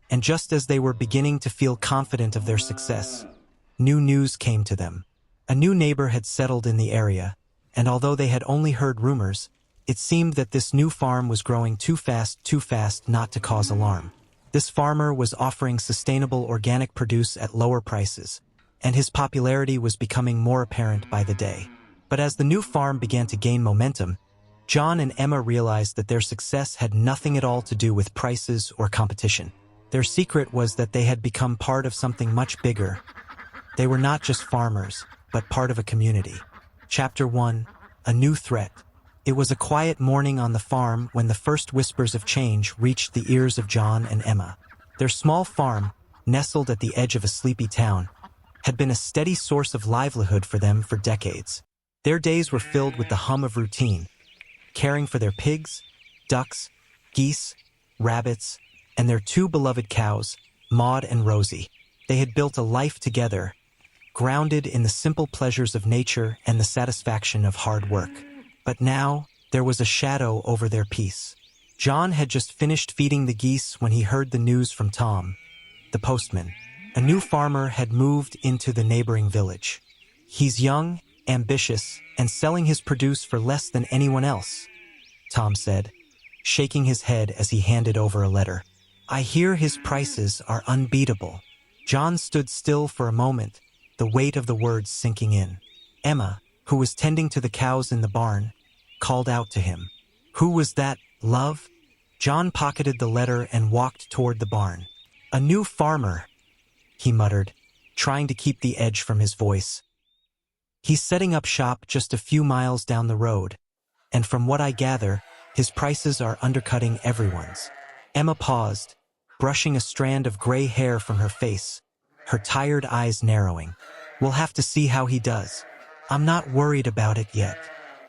And just as they were beginning to feel confident of their success, new news came to them. A new neighbor had settled in the area, and although they had only heard rumors, it seemed that this new farm was growing too fast not to cause alarm. This farmer was offering sustainable organic produce at lower prices, and his popularity was becoming more apparent by the day. But as the new farm began to gain momentum, John and Emma realized that their success had nothing at all to do with prices or competition. Their secret was that they had become part of something much bigger. They were not just farmers, but part of a community. Chapter 1: A New Threat. It was a quiet morning on the farm when the first whispers of change reached the ears of John and Emma. Their small farm, nestled at the edge of a sleepy town, had been a steady source of livelihood for them for decades. Their days were filled with the hum of routine, caring for their pigs, ducks, geese, rabbits, and their two beloved cows, Maud and Rosie. They had built a life together, grounded in the simple pleasures of nature and the satisfaction of hard work. But now, there was a shadow over their peace. John had just finished feeding the geese when he heard the news from Tom, the postman. A new farmer had moved into the neighboring village. He's young, ambitious, and selling his produce for less than anyone else, Tom said, shaking his head as he handed over a letter. I hear his prices are unbeatable. John stood still for a moment, the weight of the words sinking in. Emma, who was tending to the cows in the barn, called out to him. Who was that, love? John pocketed the letter and walked toward the barn. A new farmer, he muttered, trying to keep the edge from his voice. He's setting up shop just a few miles down the road, and from what I gather, his prices are undercutting everyone's. Emma paused, brushing a strand of gray hair from her face, her tired eyes narrowing. We'll have to see how he does. I'm not worried about it yet.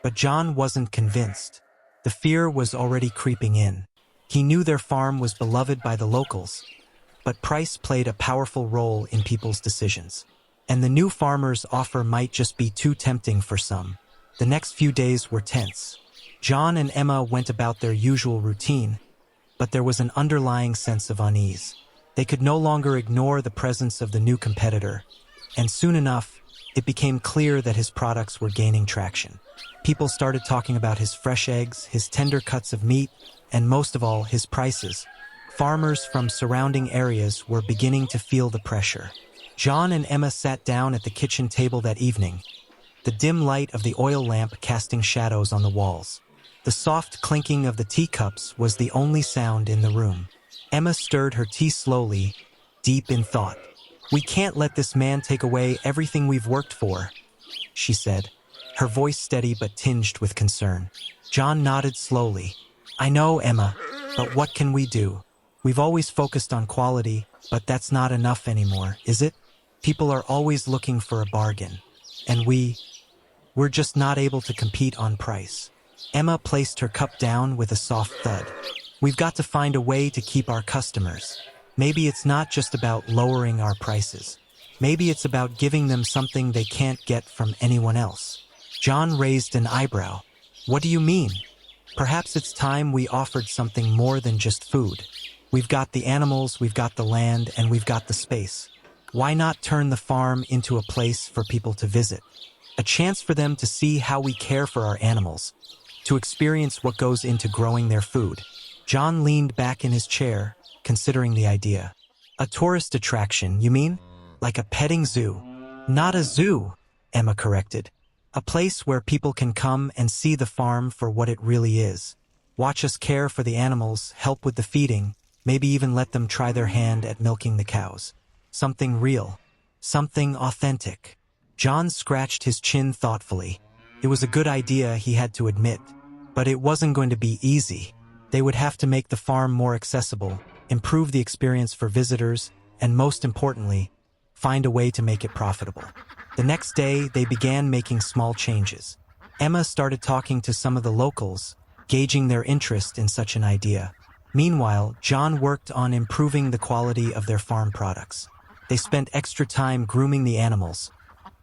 But John wasn't convinced. The fear was already creeping in. He knew their farm was beloved by the locals, but price played a powerful role in people's decisions. And the new farmer's offer might just be too tempting for some. The next few days were tense. John and Emma went about their usual routine, but there was an underlying sense of unease. They could no longer ignore the presence of the new competitor, and soon enough, it became clear that his products were gaining traction. People started talking about his fresh eggs, his tender cuts of meat, and most of all, his prices. Farmers from surrounding areas were beginning to feel the pressure. John and Emma sat down at the kitchen table that evening, the dim light of the oil lamp casting shadows on the walls. The soft clinking of the teacups was the only sound in the room. Emma stirred her tea slowly, deep in thought. We can't let this man take away everything we've worked for, she said, her voice steady but tinged with concern. John nodded slowly. I know, Emma, but what can we do? We've always focused on quality, but that's not enough anymore, is it? People are always looking for a bargain, and we're just not able to compete on price. Emma placed her cup down with a soft thud. We've got to find a way to keep our customers. Maybe it's not just about lowering our prices. Maybe it's about giving them something they can't get from anyone else. John raised an eyebrow. What do you mean? Perhaps it's time we offered something more than just food. We've got the animals, we've got the land, and we've got the space. Why not turn the farm into a place for people to visit? A chance for them to see how we care for our animals, to experience what goes into growing their food. John leaned back in his chair, considering the idea. A tourist attraction, you mean? Like a petting zoo? Not a zoo, Emma corrected. A place where people can come and see the farm for what it really is. Watch us care for the animals, help with the feeding, maybe even let them try their hand at milking the cows. Something real. Something authentic. John scratched his chin thoughtfully. It was a good idea, he had to admit, but it wasn't going to be easy. They would have to make the farm more accessible, improve the experience for visitors, and most importantly, find a way to make it profitable. The next day, they began making small changes. Emma started talking to some of the locals, gauging their interest in such an idea. Meanwhile, John worked on improving the quality of their farm products. They spent extra time grooming the animals,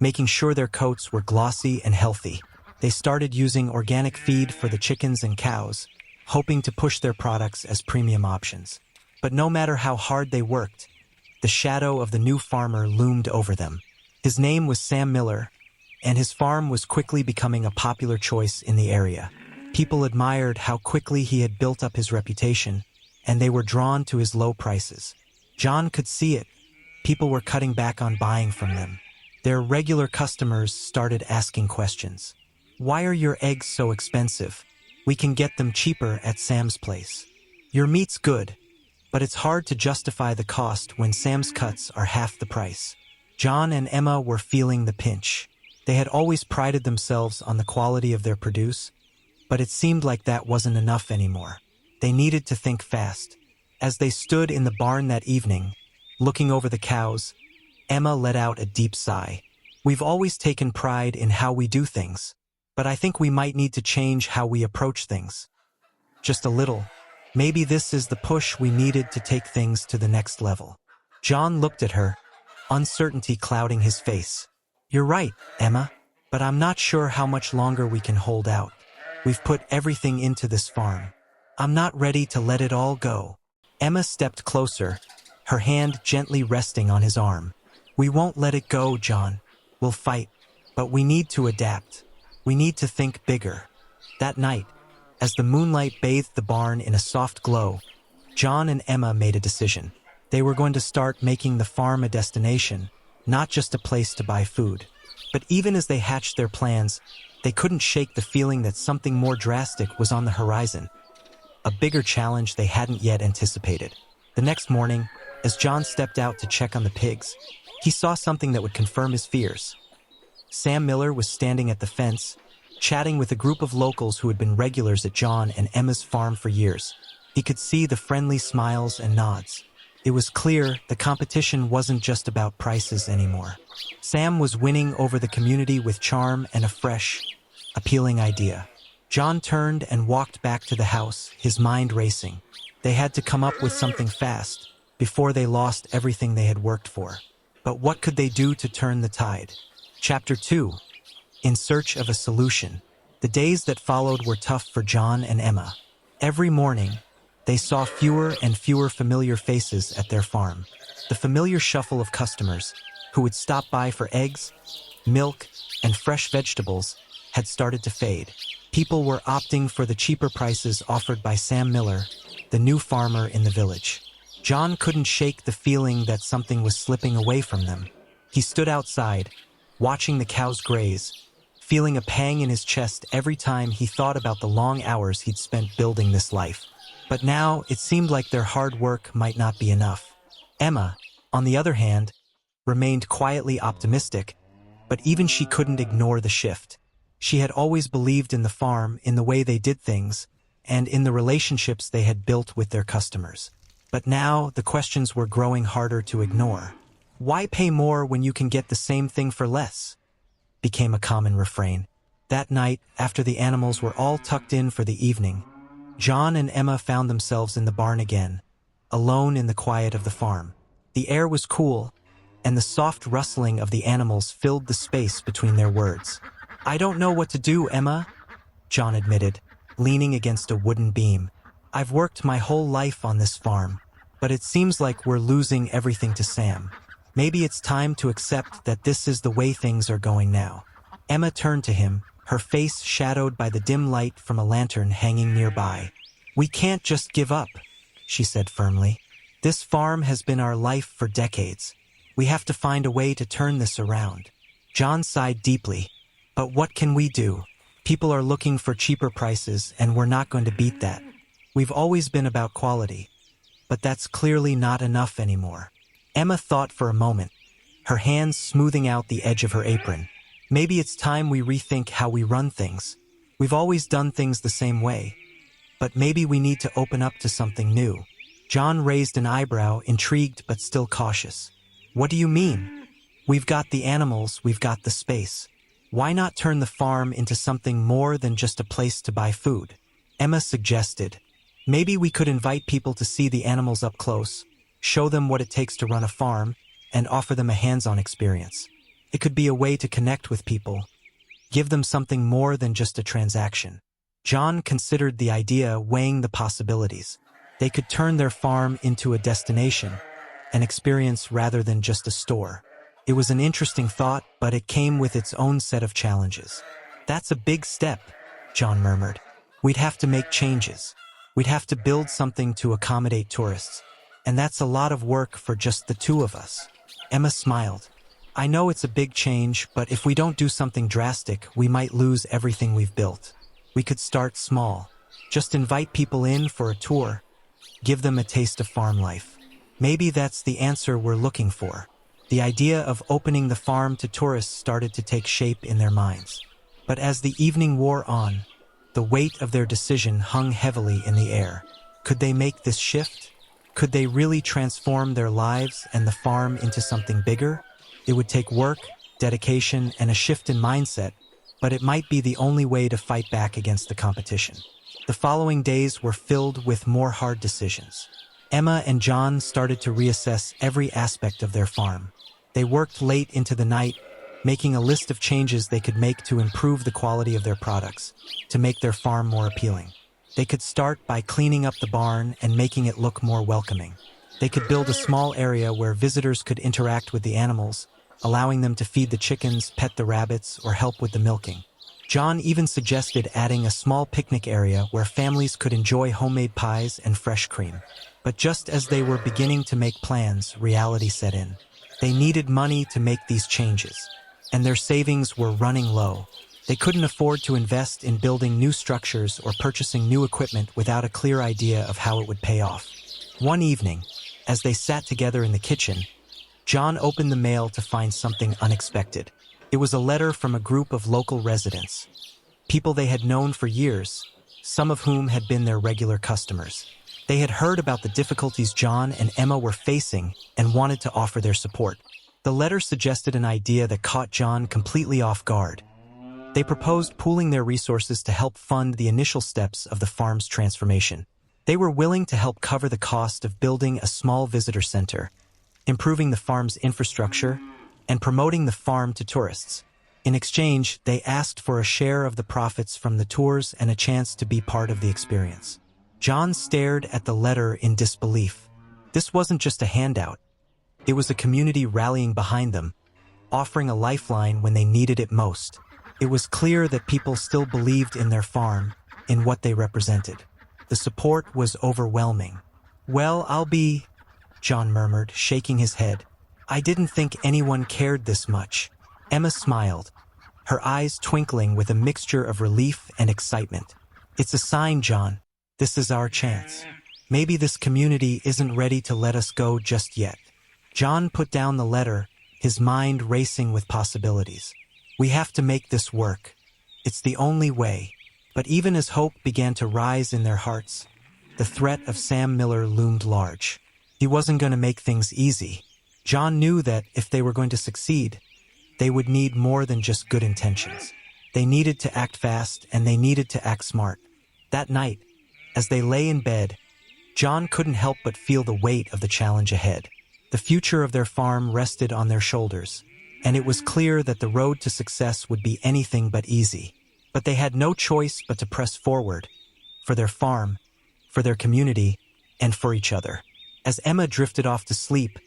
making sure their coats were glossy and healthy. They started using organic feed for the chickens and cows, hoping to push their products as premium options. But no matter how hard they worked, the shadow of the new farmer loomed over them. His name was Sam Miller, and his farm was quickly becoming a popular choice in the area. People admired how quickly he had built up his reputation, and they were drawn to his low prices. John could see it. People were cutting back on buying from them. Their regular customers started asking questions. "Why are your eggs so expensive? We can get them cheaper at Sam's place. Your meat's good, but it's hard to justify the cost when Sam's cuts are half the price." John and Emma were feeling the pinch. They had always prided themselves on the quality of their produce, but it seemed like that wasn't enough anymore. They needed to think fast. As they stood in the barn that evening, looking over the cows, Emma let out a deep sigh. "We've always taken pride in how we do things, but I think we might need to change how we approach things. Just a little. Maybe this is the push we needed to take things to the next level." John looked at her, uncertainty clouding his face. "You're right, Emma, but I'm not sure how much longer we can hold out. We've put everything into this farm. I'm not ready to let it all go." Emma stepped closer, her hand gently resting on his arm. "We won't let it go, John. We'll fight, but we need to adapt. We need to think bigger." That night, as the moonlight bathed the barn in a soft glow, John and Emma made a decision. They were going to start making the farm a destination, not just a place to buy food. But even as they hatched their plans, they couldn't shake the feeling that something more drastic was on the horizon. A bigger challenge they hadn't yet anticipated. The next morning, as John stepped out to check on the pigs, he saw something that would confirm his fears. Sam Miller was standing at the fence, chatting with a group of locals who had been regulars at John and Emma's farm for years. He could see the friendly smiles and nods. It was clear the competition wasn't just about prices anymore. Sam was winning over the community with charm and a fresh, appealing idea. John turned and walked back to the house, his mind racing. They had to come up with something fast, before they lost everything they had worked for. But what could they do to turn the tide? Chapter 2. In search of a solution. The days that followed were tough for John and Emma. Every morning, they saw fewer and fewer familiar faces at their farm. The familiar shuffle of customers, who would stop by for eggs, milk, and fresh vegetables, had started to fade. People were opting for the cheaper prices offered by Sam Miller, the new farmer in the village. John couldn't shake the feeling that something was slipping away from them. He stood outside, watching the cows graze, feeling a pang in his chest every time he thought about the long hours he'd spent building this life. But now it seemed like their hard work might not be enough. Emma, on the other hand, remained quietly optimistic, but even she couldn't ignore the shift. She had always believed in the farm, in the way they did things, and in the relationships they had built with their customers. But now the questions were growing harder to ignore. "Why pay more when you can get the same thing for less?" became a common refrain. That night, after the animals were all tucked in for the evening, John and Emma found themselves in the barn again, alone in the quiet of the farm. The air was cool, and the soft rustling of the animals filled the space between their words. "I don't know what to do, Emma," John admitted, leaning against a wooden beam. "I've worked my whole life on this farm, but it seems like we're losing everything to Sam. Maybe it's time to accept that this is the way things are going now." Emma turned to him, her face shadowed by the dim light from a lantern hanging nearby. "We can't just give up," she said firmly. "This farm has been our life for decades. We have to find a way to turn this around." John sighed deeply. "But what can we do? People are looking for cheaper prices, and we're not going to beat that. We've always been about quality, but that's clearly not enough anymore." Emma thought for a moment, her hands smoothing out the edge of her apron. "Maybe it's time we rethink how we run things. We've always done things the same way, but maybe we need to open up to something new." John raised an eyebrow, intrigued but still cautious. "What do you mean?" "We've got the animals, we've got the space. Why not turn the farm into something more than just a place to buy food?" Emma suggested. "Maybe we could invite people to see the animals up close, show them what it takes to run a farm, and offer them a hands-on experience. It could be a way to connect with people, give them something more than just a transaction." John considered the idea, weighing the possibilities. They could turn their farm into a destination, an experience rather than just a store. It was an interesting thought, but it came with its own set of challenges. "That's a big step," John murmured. "We'd have to make changes. We'd have to build something to accommodate tourists. And that's a lot of work for just the two of us." Emma smiled. "I know it's a big change, but if we don't do something drastic, we might lose everything we've built. We could start small. Just invite people in for a tour. Give them a taste of farm life. Maybe that's the answer we're looking for." The idea of opening the farm to tourists started to take shape in their minds. But as the evening wore on, the weight of their decision hung heavily in the air. Could they make this shift? Could they really transform their lives and the farm into something bigger? It would take work, dedication, and a shift in mindset, but it might be the only way to fight back against the competition. The following days were filled with more hard decisions. Emma and John started to reassess every aspect of their farm. They worked late into the night, making a list of changes they could make to improve the quality of their products, to make their farm more appealing. They could start by cleaning up the barn and making it look more welcoming. They could build a small area where visitors could interact with the animals, allowing them to feed the chickens, pet the rabbits, or help with the milking. John even suggested adding a small picnic area where families could enjoy homemade pies and fresh cream. But just as they were beginning to make plans, reality set in. They needed money to make these changes, and their savings were running low. They couldn't afford to invest in building new structures or purchasing new equipment without a clear idea of how it would pay off. One evening, as they sat together in the kitchen, John opened the mail to find something unexpected. It was a letter from a group of local residents, people they had known for years, some of whom had been their regular customers. They had heard about the difficulties John and Emma were facing and wanted to offer their support. The letter suggested an idea that caught John completely off guard. They proposed pooling their resources to help fund the initial steps of the farm's transformation. They were willing to help cover the cost of building a small visitor center, improving the farm's infrastructure, and promoting the farm to tourists. In exchange, they asked for a share of the profits from the tours and a chance to be part of the experience. John stared at the letter in disbelief. This wasn't just a handout. It was a community rallying behind them, offering a lifeline when they needed it most. It was clear that people still believed in their farm, in what they represented. The support was overwhelming. "Well, I'll be," John murmured, shaking his head. "I didn't think anyone cared this much." Emma smiled, her eyes twinkling with a mixture of relief and excitement. "It's a sign, John. This is our chance. Maybe this community isn't ready to let us go just yet." John put down the letter, his mind racing with possibilities. "We have to make this work. It's the only way." But even as hope began to rise in their hearts, the threat of Sam Miller loomed large. He wasn't going to make things easy. John knew that if they were going to succeed, they would need more than just good intentions. They needed to act fast, and they needed to act smart. That night, as they lay in bed, John couldn't help but feel the weight of the challenge ahead. The future of their farm rested on their shoulders, and it was clear that the road to success would be anything but easy. But they had no choice but to press forward, for their farm, for their community, and for each other. As Emma drifted off to sleep,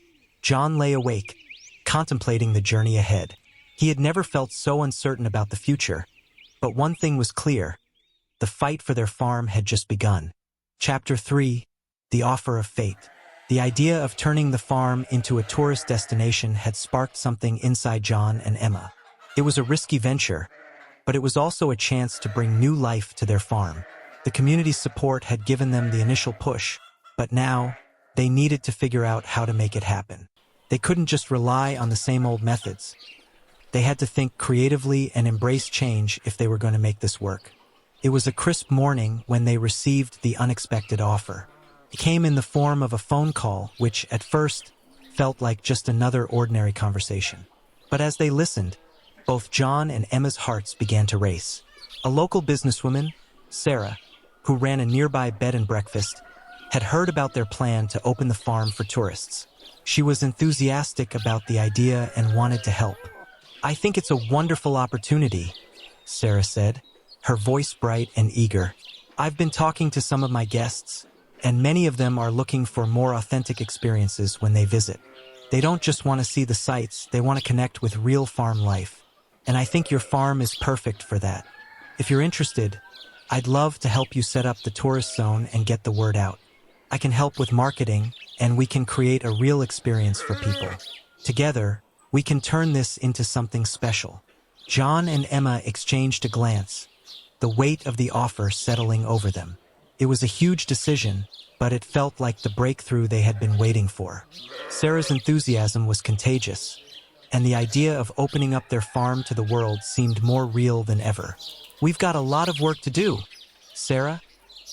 John lay awake, contemplating the journey ahead. He had never felt so uncertain about the future, but one thing was clear: the fight for their farm had just begun. Chapter 3: The Offer of Fate. The idea of turning the farm into a tourist destination had sparked something inside John and Emma. It was a risky venture, but it was also a chance to bring new life to their farm. The community's support had given them the initial push, but now they needed to figure out how to make it happen. They couldn't just rely on the same old methods. They had to think creatively and embrace change if they were going to make this work. It was a crisp morning when they received the unexpected offer. It came in the form of a phone call, which at first felt like just another ordinary conversation. But as they listened, both John and Emma's hearts began to race. A local businesswoman, Sarah, who ran a nearby bed and breakfast, had heard about their plan to open the farm for tourists. She was enthusiastic about the idea and wanted to help. "I think it's a wonderful opportunity," Sarah said, her voice bright and eager. "I've been talking to some of my guests, and many of them are looking for more authentic experiences when they visit. They don't just want to see the sights, they want to connect with real farm life. And I think your farm is perfect for that. If you're interested, I'd love to help you set up the tourist zone and get the word out. I can help with marketing, and we can create a real experience for people. Together, we can turn this into something special. John and Emma exchanged a glance, the weight of the offer settling over them. It was a huge decision, but it felt like the breakthrough they had been waiting for. Sarah's enthusiasm was contagious, and the idea of opening up their farm to the world seemed more real than ever. "We've got a lot of work to do, Sarah,"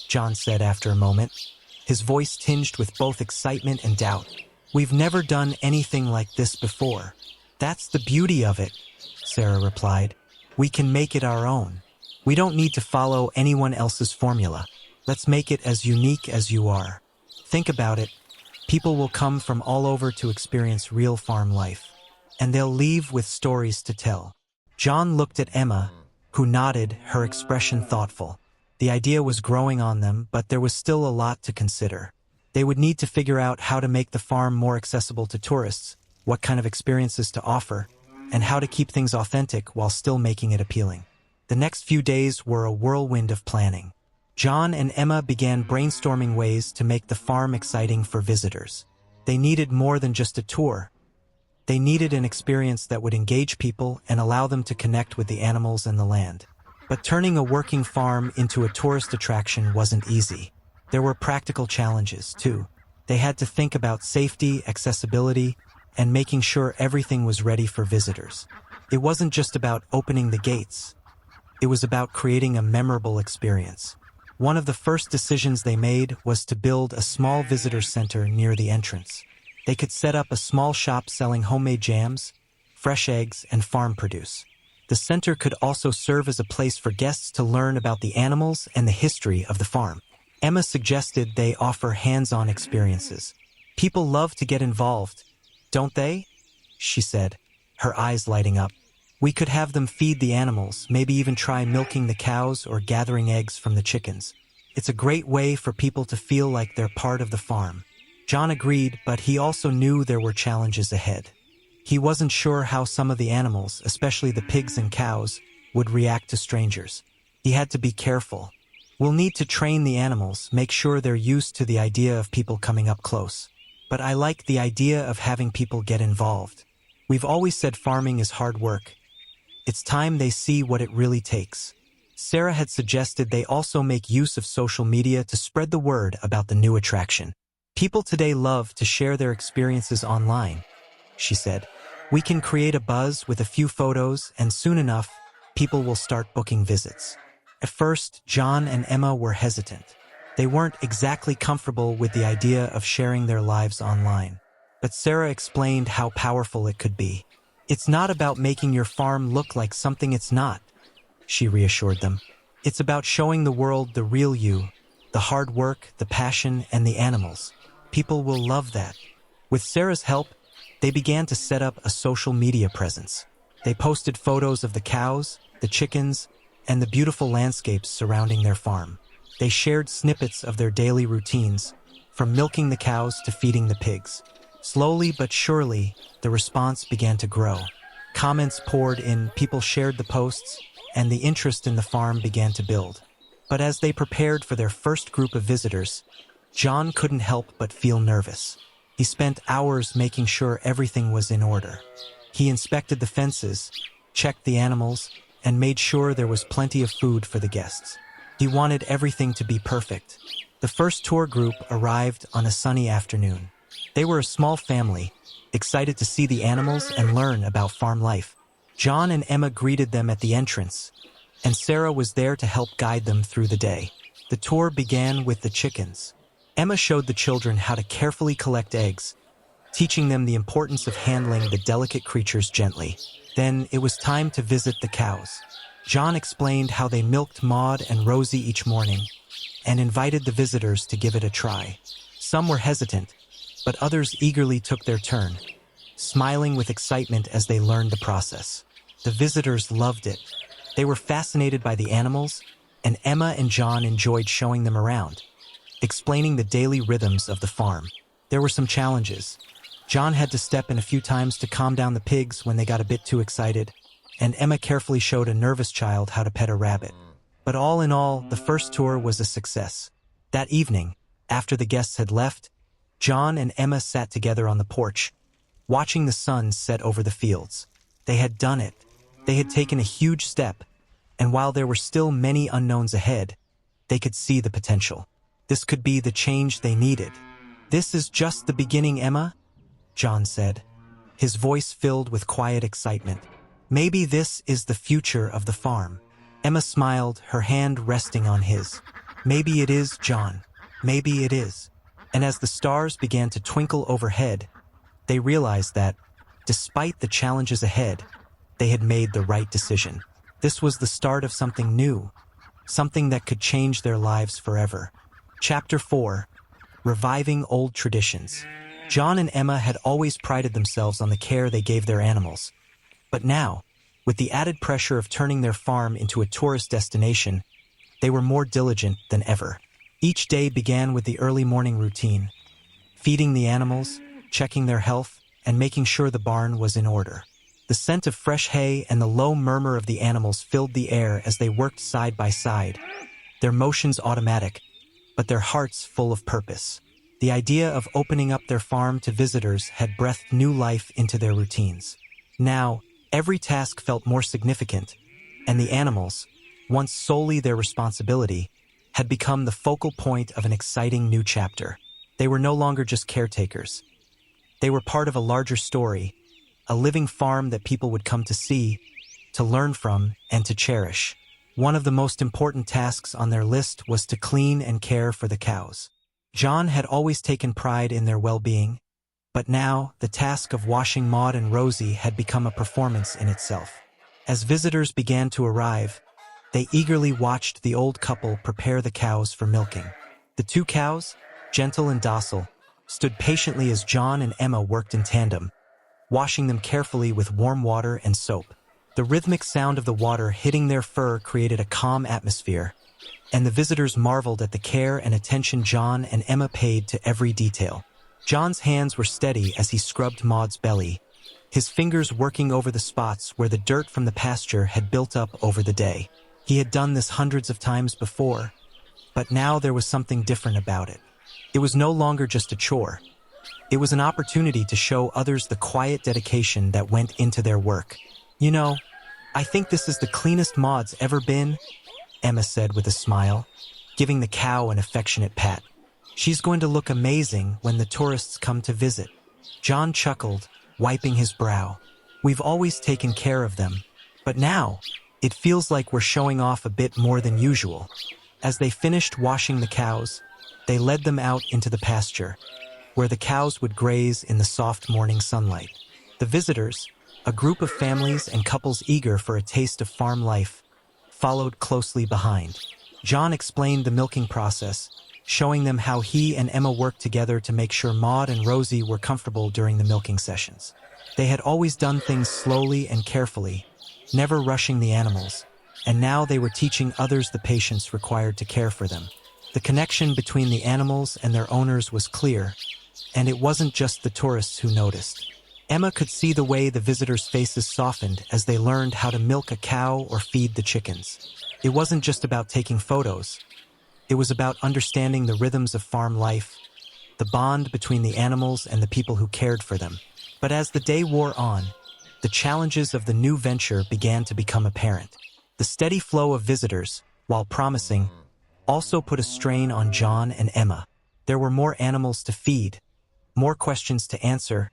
John said after a moment, his voice tinged with both excitement and doubt. "We've never done anything like this before." "That's the beauty of it," Sarah replied. "We can make it our own. We don't need to follow anyone else's formula. Let's make it as unique as you are." Think about it. People will come from all over to experience real farm life, and they'll leave with stories to tell. John looked at Emma, who nodded, her expression thoughtful. The idea was growing on them, but there was still a lot to consider. They would need to figure out how to make the farm more accessible to tourists, what kind of experiences to offer, and how to keep things authentic while still making it appealing. The next few days were a whirlwind of planning. John and Emma began brainstorming ways to make the farm exciting for visitors. They needed more than just a tour. They needed an experience that would engage people and allow them to connect with the animals and the land. But turning a working farm into a tourist attraction wasn't easy. There were practical challenges, too. They had to think about safety, accessibility, and making sure everything was ready for visitors. It wasn't just about opening the gates. It was about creating a memorable experience. One of the first decisions they made was to build a small visitor center near the entrance. They could set up a small shop selling homemade jams, fresh eggs, and farm produce. The center could also serve as a place for guests to learn about the animals and the history of the farm. Emma suggested they offer hands-on experiences. "People love to get involved, don't they?" she said, her eyes lighting up. "We could have them feed the animals, maybe even try milking the cows or gathering eggs from the chickens. It's a great way for people to feel like they're part of the farm." John agreed, but he also knew there were challenges ahead. He wasn't sure how some of the animals, especially the pigs and cows, would react to strangers. He had to be careful. "We'll need to train the animals, make sure they're used to the idea of people coming up close. But I like the idea of having people get involved. We've always said farming is hard work. It's time they see what it really takes." Sarah had suggested they also make use of social media to spread the word about the new attraction. "People today love to share their experiences online," she said. "We can create a buzz with a few photos, and soon enough, people will start booking visits." At first, John and Emma were hesitant. They weren't exactly comfortable with the idea of sharing their lives online. But Sarah explained how powerful it could be. "It's not about making your farm look like something it's not," she reassured them. "It's about showing the world the real you, the hard work, the passion, and the animals. People will love that." With Sarah's help, they began to set up a social media presence. They posted photos of the cows, the chickens, and the beautiful landscapes surrounding their farm. They shared snippets of their daily routines, from milking the cows to feeding the pigs. Slowly but surely, the response began to grow. Comments poured in, people shared the posts, and the interest in the farm began to build. But as they prepared for their first group of visitors, John couldn't help but feel nervous. He spent hours making sure everything was in order. He inspected the fences, checked the animals, and made sure there was plenty of food for the guests. He wanted everything to be perfect. The first tour group arrived on a sunny afternoon. They were a small family, excited to see the animals and learn about farm life. John and Emma greeted them at the entrance, and Sarah was there to help guide them through the day. The tour began with the chickens. Emma showed the children how to carefully collect eggs, teaching them the importance of handling the delicate creatures gently. Then it was time to visit the cows. John explained how they milked Maud and Rosie each morning and invited the visitors to give it a try. Some were hesitant, but others eagerly took their turn, smiling with excitement as they learned the process. The visitors loved it. They were fascinated by the animals, and Emma and John enjoyed showing them around. explaining the daily rhythms of the farm. There were some challenges. John had to step in a few times to calm down the pigs when they got a bit too excited, and Emma carefully showed a nervous child how to pet a rabbit. But all in all, the first tour was a success. That evening, after the guests had left, John and Emma sat together on the porch, watching the sun set over the fields. They had done it. They had taken a huge step, and while there were still many unknowns ahead, they could see the potential. This could be the change they needed. "This is just the beginning, Emma," John said, his voice filled with quiet excitement. "Maybe this is the future of the farm." Emma smiled, her hand resting on his. "Maybe it is, John. Maybe it is." And as the stars began to twinkle overhead, they realized that, despite the challenges ahead, they had made the right decision. This was the start of something new, something that could change their lives forever. Chapter 4. Reviving Old Traditions. John and Emma had always prided themselves on the care they gave their animals. But now, with the added pressure of turning their farm into a tourist destination, they were more diligent than ever. Each day began with the early morning routine, feeding the animals, checking their health, and making sure the barn was in order. The scent of fresh hay and the low murmur of the animals filled the air as they worked side by side, their motions automatic, but their hearts full of purpose. The idea of opening up their farm to visitors had breathed new life into their routines. Now, every task felt more significant, and the animals, once solely their responsibility, had become the focal point of an exciting new chapter. They were no longer just caretakers. They were part of a larger story, a living farm that people would come to see, to learn from, and to cherish. One of the most important tasks on their list was to clean and care for the cows. John had always taken pride in their well-being, but now the task of washing Maud and Rosie had become a performance in itself. As visitors began to arrive, they eagerly watched the old couple prepare the cows for milking. The two cows, gentle and docile, stood patiently as John and Emma worked in tandem, washing them carefully with warm water and soap. The rhythmic sound of the water hitting their fur created a calm atmosphere, and the visitors marveled at the care and attention John and Emma paid to every detail. John's hands were steady as he scrubbed Maud's belly, his fingers working over the spots where the dirt from the pasture had built up over the day. He had done this hundreds of times before, but now there was something different about it. It was no longer just a chore. It was an opportunity to show others the quiet dedication that went into their work. "You know, I think this is the cleanest Maud's ever been," Emma said with a smile, giving the cow an affectionate pat. "She's going to look amazing when the tourists come to visit." John chuckled, wiping his brow. "We've always taken care of them, but now it feels like we're showing off a bit more than usual." As they finished washing the cows, they led them out into the pasture, where the cows would graze in the soft morning sunlight. The visitors, a group of families and couples eager for a taste of farm life, followed closely behind. John explained the milking process, showing them how he and Emma worked together to make sure Maud and Rosie were comfortable during the milking sessions. They had always done things slowly and carefully, never rushing the animals, and now they were teaching others the patience required to care for them. The connection between the animals and their owners was clear, and it wasn't just the tourists who noticed. Emma could see the way the visitors' faces softened as they learned how to milk a cow or feed the chickens. It wasn't just about taking photos. It was about understanding the rhythms of farm life, the bond between the animals and the people who cared for them. But as the day wore on, the challenges of the new venture began to become apparent. The steady flow of visitors, while promising, also put a strain on John and Emma. There were more animals to feed, more questions to answer,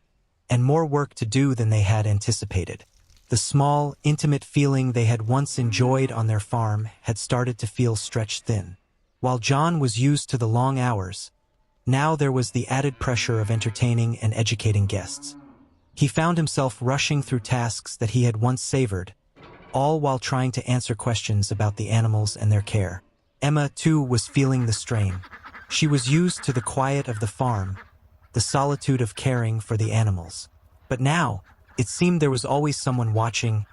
and more work to do than they had anticipated. The small, intimate feeling they had once enjoyed on their farm had started to feel stretched thin. While John was used to the long hours, now there was the added pressure of entertaining and educating guests. He found himself rushing through tasks that he had once savored, all while trying to answer questions about the animals and their care. Emma, too, was feeling the strain. She was used to the quiet of the farm, the solitude of caring for the animals. But now, it seemed there was always someone watching,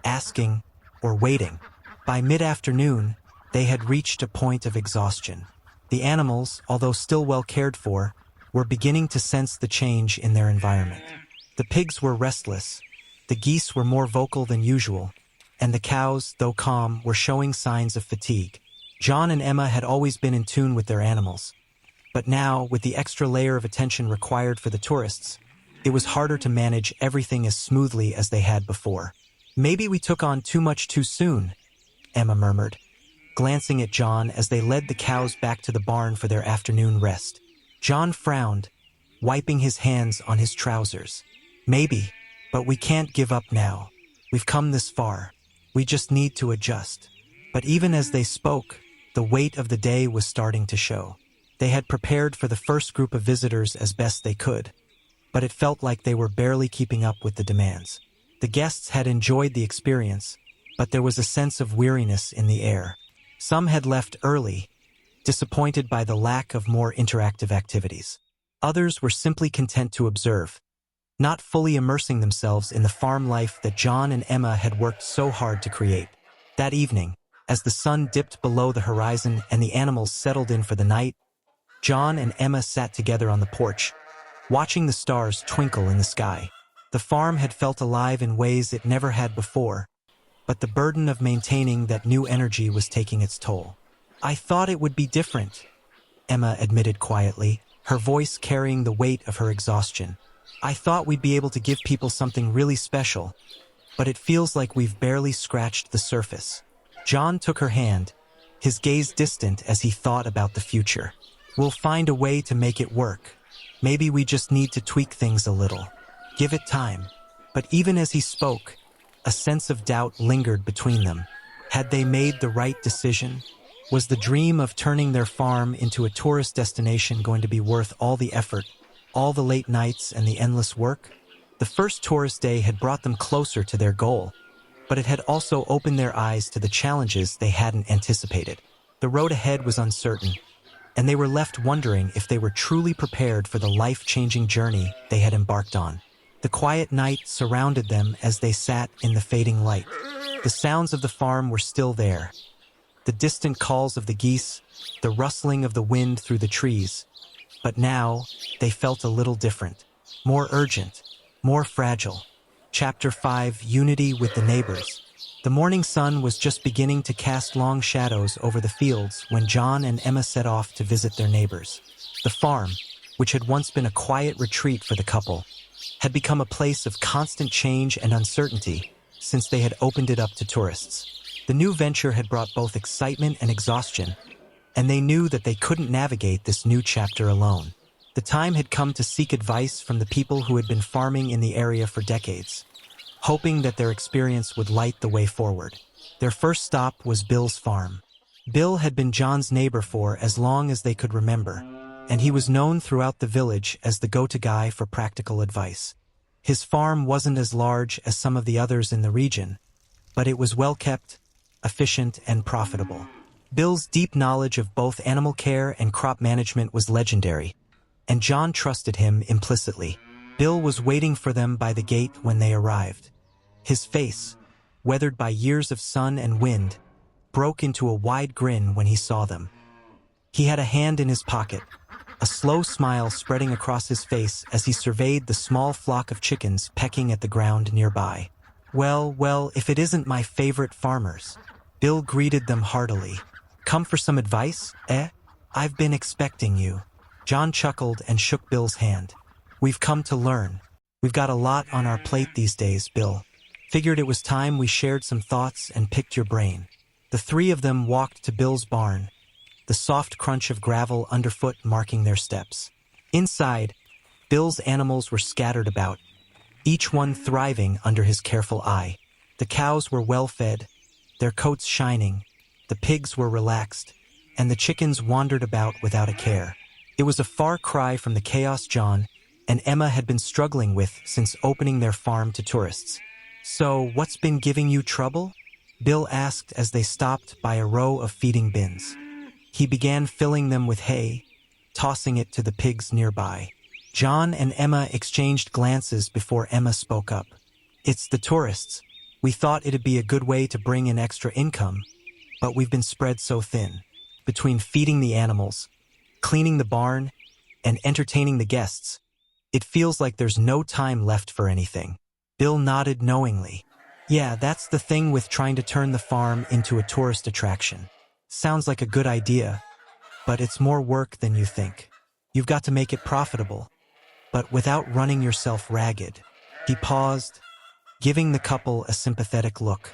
asking, or waiting. By mid-afternoon, they had reached a point of exhaustion. The animals, although still well cared for, were beginning to sense the change in their environment. The pigs were restless, the geese were more vocal than usual, and the cows, though calm, were showing signs of fatigue. John and Emma had always been in tune with their animals, but now, with the extra layer of attention required for the tourists, it was harder to manage everything as smoothly as they had before. "Maybe we took on too much too soon," Emma murmured, glancing at John as they led the cows back to the barn for their afternoon rest. John frowned, wiping his hands on his trousers. "Maybe, but we can't give up now. We've come this far. We just need to adjust." But even as they spoke, the weight of the day was starting to show. They had prepared for the first group of visitors as best they could, but it felt like they were barely keeping up with the demands. The guests had enjoyed the experience, but there was a sense of weariness in the air. Some had left early, disappointed by the lack of more interactive activities. Others were simply content to observe, not fully immersing themselves in the farm life that John and Emma had worked so hard to create. That evening, as the sun dipped below the horizon and the animals settled in for the night, John and Emma sat together on the porch, watching the stars twinkle in the sky. The farm had felt alive in ways it never had before, but the burden of maintaining that new energy was taking its toll. "I thought it would be different," Emma admitted quietly, her voice carrying the weight of her exhaustion. "I thought we'd be able to give people something really special, but it feels like we've barely scratched the surface." John took her hand, his gaze distant as he thought about the future. "We'll find a way to make it work. Maybe we just need to tweak things a little. Give it time." But even as he spoke, a sense of doubt lingered between them. Had they made the right decision? Was the dream of turning their farm into a tourist destination going to be worth all the effort, all the late nights and the endless work? The first tourist day had brought them closer to their goal, but it had also opened their eyes to the challenges they hadn't anticipated. The road ahead was uncertain, and they were left wondering if they were truly prepared for the life-changing journey they had embarked on. The quiet night surrounded them as they sat in the fading light. The sounds of the farm were still there. The distant calls of the geese, the rustling of the wind through the trees. But now, they felt a little different, more urgent, more fragile. Chapter 5: Unity with the Neighbors. The morning sun was just beginning to cast long shadows over the fields when John and Emma set off to visit their neighbors. The farm, which had once been a quiet retreat for the couple, had become a place of constant change and uncertainty since they had opened it up to tourists. The new venture had brought both excitement and exhaustion, and they knew that they couldn't navigate this new chapter alone. The time had come to seek advice from the people who had been farming in the area for decades, hoping that their experience would light the way forward. Their first stop was Bill's farm. Bill had been John's neighbor for as long as they could remember, and he was known throughout the village as the go-to guy for practical advice. His farm wasn't as large as some of the others in the region, but it was well-kept, efficient, and profitable. Bill's deep knowledge of both animal care and crop management was legendary, and John trusted him implicitly. Bill was waiting for them by the gate when they arrived. His face, weathered by years of sun and wind, broke into a wide grin when he saw them. He had a hand in his pocket, a slow smile spreading across his face as he surveyed the small flock of chickens pecking at the ground nearby. Well, if it isn't my favorite farmers." Bill greeted them heartily. "Come for some advice, eh? I've been expecting you." John chuckled and shook Bill's hand. "We've come to learn. We've got a lot on our plate these days, Bill. Figured it was time we shared some thoughts and picked your brain." The three of them walked to Bill's barn, the soft crunch of gravel underfoot marking their steps. Inside, Bill's animals were scattered about, each one thriving under his careful eye. The cows were well-fed, their coats shining, the pigs were relaxed, and the chickens wandered about without a care. It was a far cry from the chaos John and Emma had been struggling with since opening their farm to tourists. "So, what's been giving you trouble?" Bill asked as they stopped by a row of feeding bins. He began filling them with hay, tossing it to the pigs nearby. John and Emma exchanged glances before Emma spoke up. "It's the tourists. We thought it'd be a good way to bring in extra income, but we've been spread so thin. Between feeding the animals, cleaning the barn, and entertaining the guests. It feels like there's no time left for anything. Bill nodded knowingly. Yeah, that's the thing with trying to turn the farm into a tourist attraction. Sounds like a good idea, but it's more work than you think. You've got to make it profitable, but without running yourself ragged. He paused, giving the couple a sympathetic look.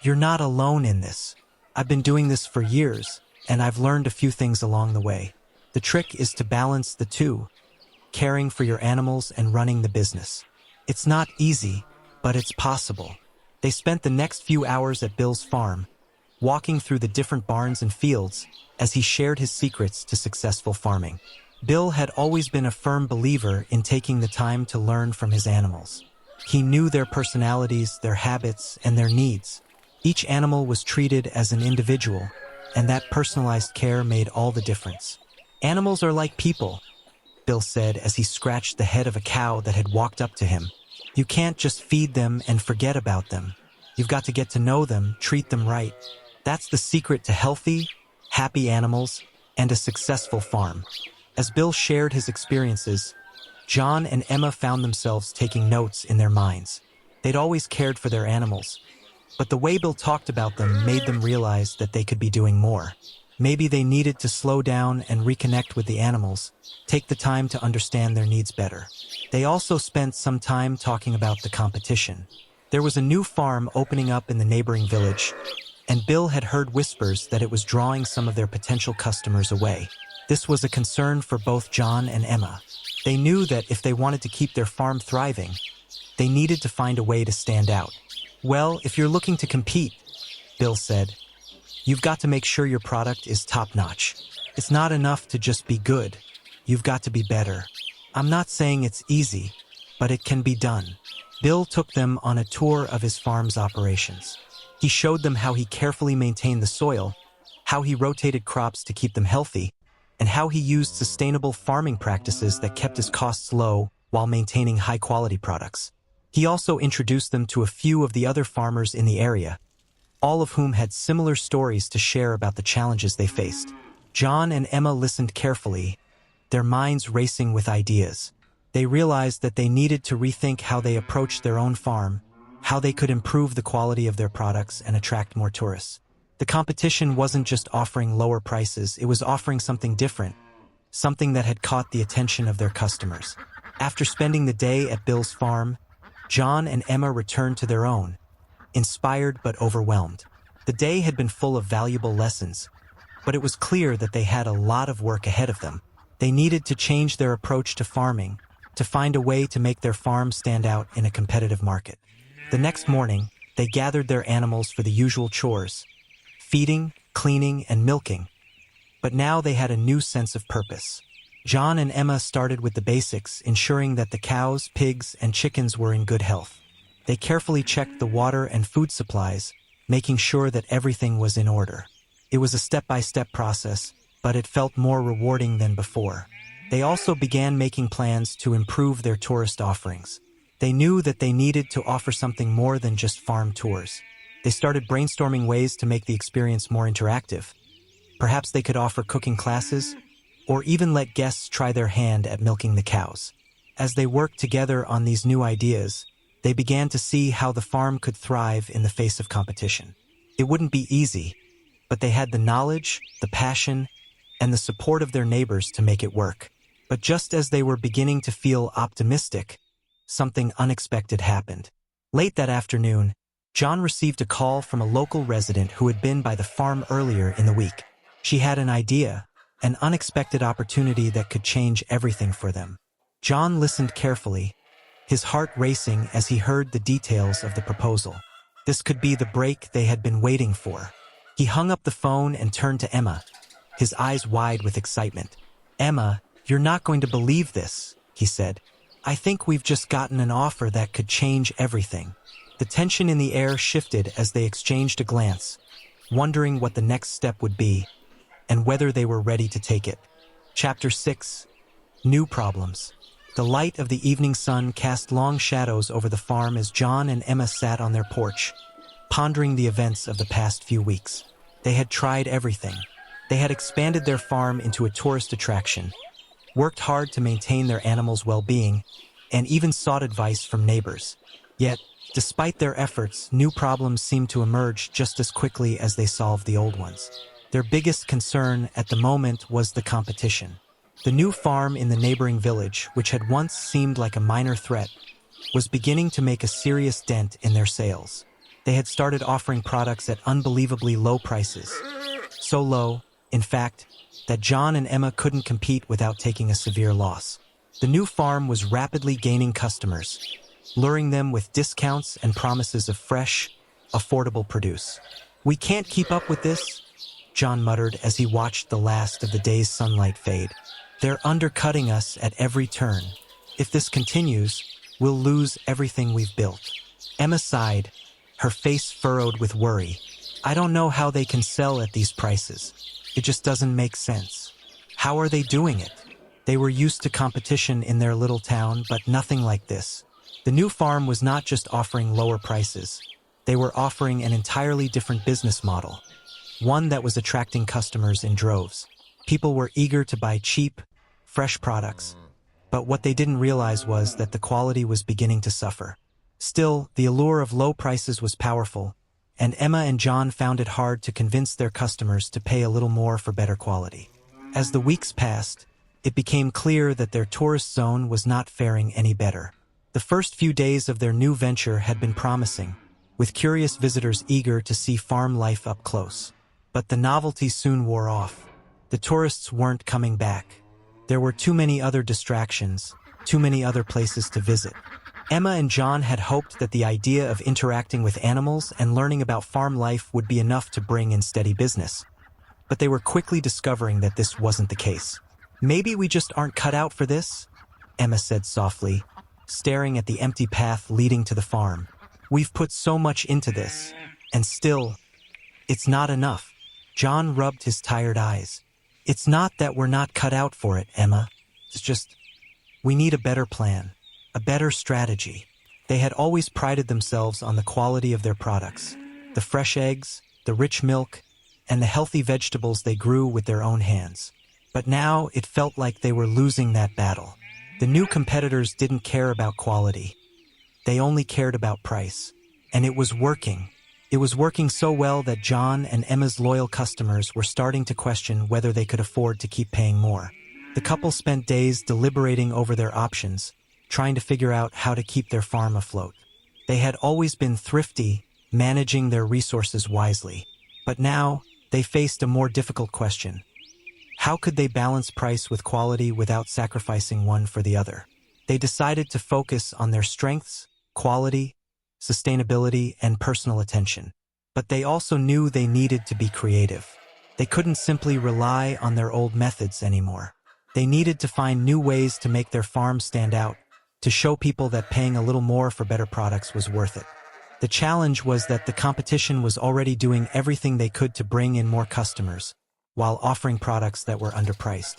You're not alone in this. I've been doing this for years, and I've learned a few things along the way. The trick is to balance the two, caring for your animals and running the business. It's not easy, but it's possible. They spent the next few hours at Bill's farm, walking through the different barns and fields as he shared his secrets to successful farming. Bill had always been a firm believer in taking the time to learn from his animals. He knew their personalities, their habits, and their needs. Each animal was treated as an individual, and that personalized care made all the difference. Animals are like people, Bill said as he scratched the head of a cow that had walked up to him. You can't just feed them and forget about them. You've got to get to know them, treat them right. That's the secret to healthy, happy animals and a successful farm. As Bill shared his experiences, John and Emma found themselves taking notes in their minds. They'd always cared for their animals, but the way Bill talked about them made them realize that they could be doing more. Maybe they needed to slow down and reconnect with the animals, take the time to understand their needs better. They also spent some time talking about the competition. There was a new farm opening up in the neighboring village, and Bill had heard whispers that it was drawing some of their potential customers away. This was a concern for both John and Emma. They knew that if they wanted to keep their farm thriving, they needed to find a way to stand out. Well, if you're looking to compete, Bill said, you've got to make sure your product is top-notch. It's not enough to just be good. You've got to be better. I'm not saying it's easy, but it can be done. Bill took them on a tour of his farm's operations. He showed them how he carefully maintained the soil, how he rotated crops to keep them healthy, and how he used sustainable farming practices that kept his costs low while maintaining high-quality products. He also introduced them to a few of the other farmers in the area, all of whom had similar stories to share about the challenges they faced. John and Emma listened carefully, their minds racing with ideas. They realized that they needed to rethink how they approached their own farm, how they could improve the quality of their products and attract more tourists. The competition wasn't just offering lower prices, it was offering something different, something that had caught the attention of their customers. After spending the day at Bill's farm, John and Emma returned to their own, inspired but overwhelmed. The day had been full of valuable lessons, but it was clear that they had a lot of work ahead of them. They needed to change their approach to farming, to find a way to make their farm stand out in a competitive market. The next morning, they gathered their animals for the usual chores, feeding, cleaning, and milking. But now they had a new sense of purpose. John and Emma started with the basics, ensuring that the cows, pigs, and chickens were in good health. They carefully checked the water and food supplies, making sure that everything was in order. It was a step-by-step process, but it felt more rewarding than before. They also began making plans to improve their tourist offerings. They knew that they needed to offer something more than just farm tours. They started brainstorming ways to make the experience more interactive. Perhaps they could offer cooking classes, or even let guests try their hand at milking the cows. As they worked together on these new ideas, they began to see how the farm could thrive in the face of competition. It wouldn't be easy, but they had the knowledge, the passion, and the support of their neighbors to make it work. But just as they were beginning to feel optimistic, something unexpected happened. Late that afternoon, John received a call from a local resident who had been by the farm earlier in the week. She had an idea, an unexpected opportunity that could change everything for them. John listened carefully, his heart racing as he heard the details of the proposal. This could be the break they had been waiting for. He hung up the phone and turned to Emma, his eyes wide with excitement. Emma, you're not going to believe this, he said. I think we've just gotten an offer that could change everything. The tension in the air shifted as they exchanged a glance, wondering what the next step would be, and whether they were ready to take it. Chapter 6. New Problems. The light of the evening sun cast long shadows over the farm as John and Emma sat on their porch, pondering the events of the past few weeks. They had tried everything. They had expanded their farm into a tourist attraction, worked hard to maintain their animals' well-being, and even sought advice from neighbors. Yet, despite their efforts, new problems seemed to emerge just as quickly as they solved the old ones. Their biggest concern at the moment was the competition. The new farm in the neighboring village, which had once seemed like a minor threat, was beginning to make a serious dent in their sales. They had started offering products at unbelievably low prices. So low, in fact, that John and Emma couldn't compete without taking a severe loss. The new farm was rapidly gaining customers, luring them with discounts and promises of fresh, affordable produce. "We can't keep up with this," John muttered as he watched the last of the day's sunlight fade. "They're undercutting us at every turn. If this continues, we'll lose everything we've built." Emma sighed, her face furrowed with worry. "I don't know how they can sell at these prices. It just doesn't make sense. How are they doing it?" They were used to competition in their little town, but nothing like this. The new farm was not just offering lower prices. They were offering an entirely different business model, one that was attracting customers in droves. People were eager to buy cheap, fresh products, but what they didn't realize was that the quality was beginning to suffer. Still, the allure of low prices was powerful, and Emma and John found it hard to convince their customers to pay a little more for better quality. As the weeks passed, it became clear that their tourist zone was not faring any better. The first few days of their new venture had been promising, with curious visitors eager to see farm life up close. But the novelty soon wore off. The tourists weren't coming back. There were too many other distractions, too many other places to visit. Emma and John had hoped that the idea of interacting with animals and learning about farm life would be enough to bring in steady business. But they were quickly discovering that this wasn't the case. "Maybe we just aren't cut out for this," Emma said softly, staring at the empty path leading to the farm. "We've put so much into this, and still, it's not enough." John rubbed his tired eyes. "It's not that we're not cut out for it, Emma. It's just, we need a better plan, a better strategy." They had always prided themselves on the quality of their products, the fresh eggs, the rich milk, and the healthy vegetables they grew with their own hands. But now it felt like they were losing that battle. The new competitors didn't care about quality. They only cared about price. And it was working. It was working so well that John and Emma's loyal customers were starting to question whether they could afford to keep paying more. The couple spent days deliberating over their options, trying to figure out how to keep their farm afloat. They had always been thrifty, managing their resources wisely. But now, they faced a more difficult question. How could they balance price with quality without sacrificing one for the other? They decided to focus on their strengths, quality, sustainability, and personal attention. But they also knew they needed to be creative. They couldn't simply rely on their old methods anymore. They needed to find new ways to make their farm stand out, to show people that paying a little more for better products was worth it. The challenge was that the competition was already doing everything they could to bring in more customers, while offering products that were underpriced.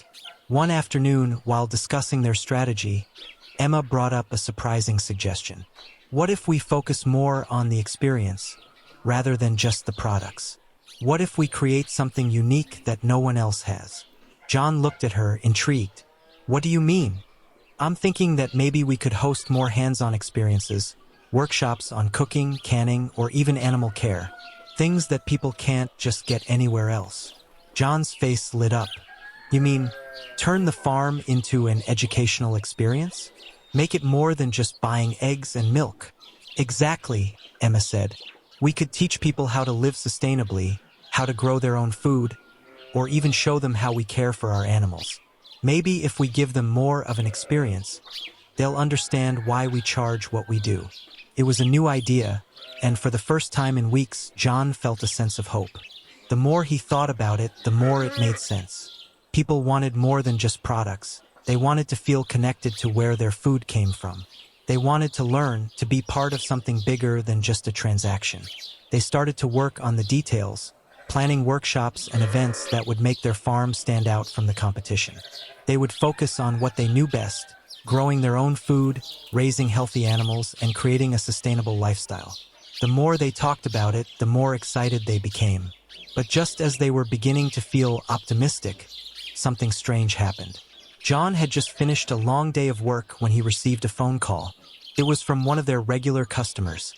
One afternoon, while discussing their strategy, Emma brought up a surprising suggestion. "What if we focus more on the experience, rather than just the products? What if we create something unique that no one else has?" John looked at her, intrigued. "What do you mean?" "I'm thinking that maybe we could host more hands-on experiences, workshops on cooking, canning, or even animal care, things that people can't just get anywhere else." John's face lit up. "You mean, turn the farm into an educational experience? Make it more than just buying eggs and milk?" "Exactly," Emma said. "We could teach people how to live sustainably, how to grow their own food, or even show them how we care for our animals. Maybe if we give them more of an experience, they'll understand why we charge what we do." It was a new idea, and for the first time in weeks, John felt a sense of hope. The more he thought about it, the more it made sense. People wanted more than just products. They wanted to feel connected to where their food came from. They wanted to learn, to be part of something bigger than just a transaction. They started to work on the details, planning workshops and events that would make their farm stand out from the competition. They would focus on what they knew best, growing their own food, raising healthy animals, and creating a sustainable lifestyle. The more they talked about it, the more excited they became. But just as they were beginning to feel optimistic, something strange happened. John had just finished a long day of work when he received a phone call. It was from one of their regular customers,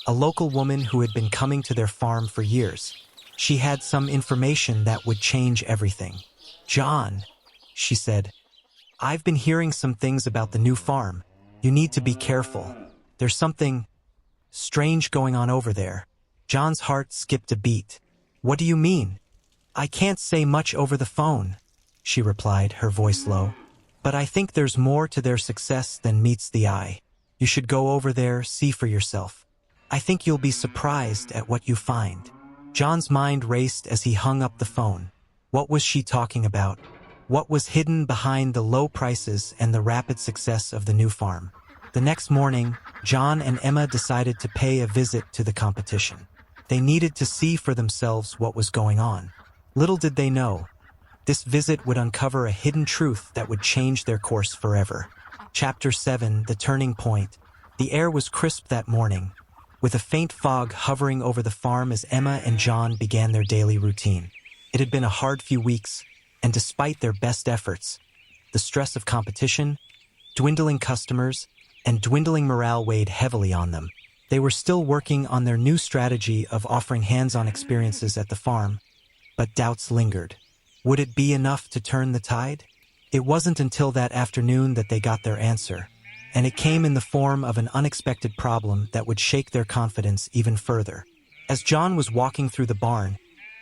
a local woman who had been coming to their farm for years. She had some information that would change everything. "John," she said, "I've been hearing some things about the new farm. You need to be careful. There's something strange going on over there." John's heart skipped a beat. "What do you mean?" "I can't say much over the phone," she replied, her voice low. "But I think there's more to their success than meets the eye. You should go over there, see for yourself. I think you'll be surprised at what you find." John's mind raced as he hung up the phone. What was she talking about? What was hidden behind the low prices and the rapid success of the new farm? The next morning, John and Emma decided to pay a visit to the competition. They needed to see for themselves what was going on. Little did they know, this visit would uncover a hidden truth that would change their course forever. Chapter 7: The Turning Point. The air was crisp that morning, with a faint fog hovering over the farm as Emma and John began their daily routine. It had been a hard few weeks, and despite their best efforts, the stress of competition, dwindling customers, and dwindling morale weighed heavily on them. They were still working on their new strategy of offering hands-on experiences at the farm, but doubts lingered. Would it be enough to turn the tide? It wasn't until that afternoon that they got their answer, and it came in the form of an unexpected problem that would shake their confidence even further. As John was walking through the barn,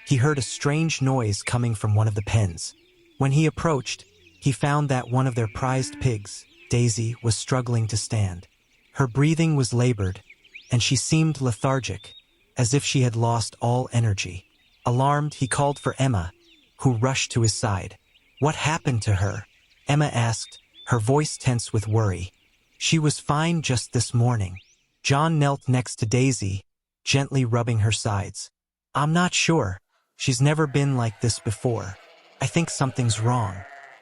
he heard a strange noise coming from one of the pens. When he approached, he found that one of their prized pigs, Daisy, was struggling to stand. Her breathing was labored, and she seemed lethargic, as if she had lost all energy. Alarmed, he called for Emma, who rushed to his side. "What happened to her?" Emma asked, her voice tense with worry. "She was fine just this morning." John knelt next to Daisy, gently rubbing her sides. "I'm not sure. She's never been like this before. I think something's wrong."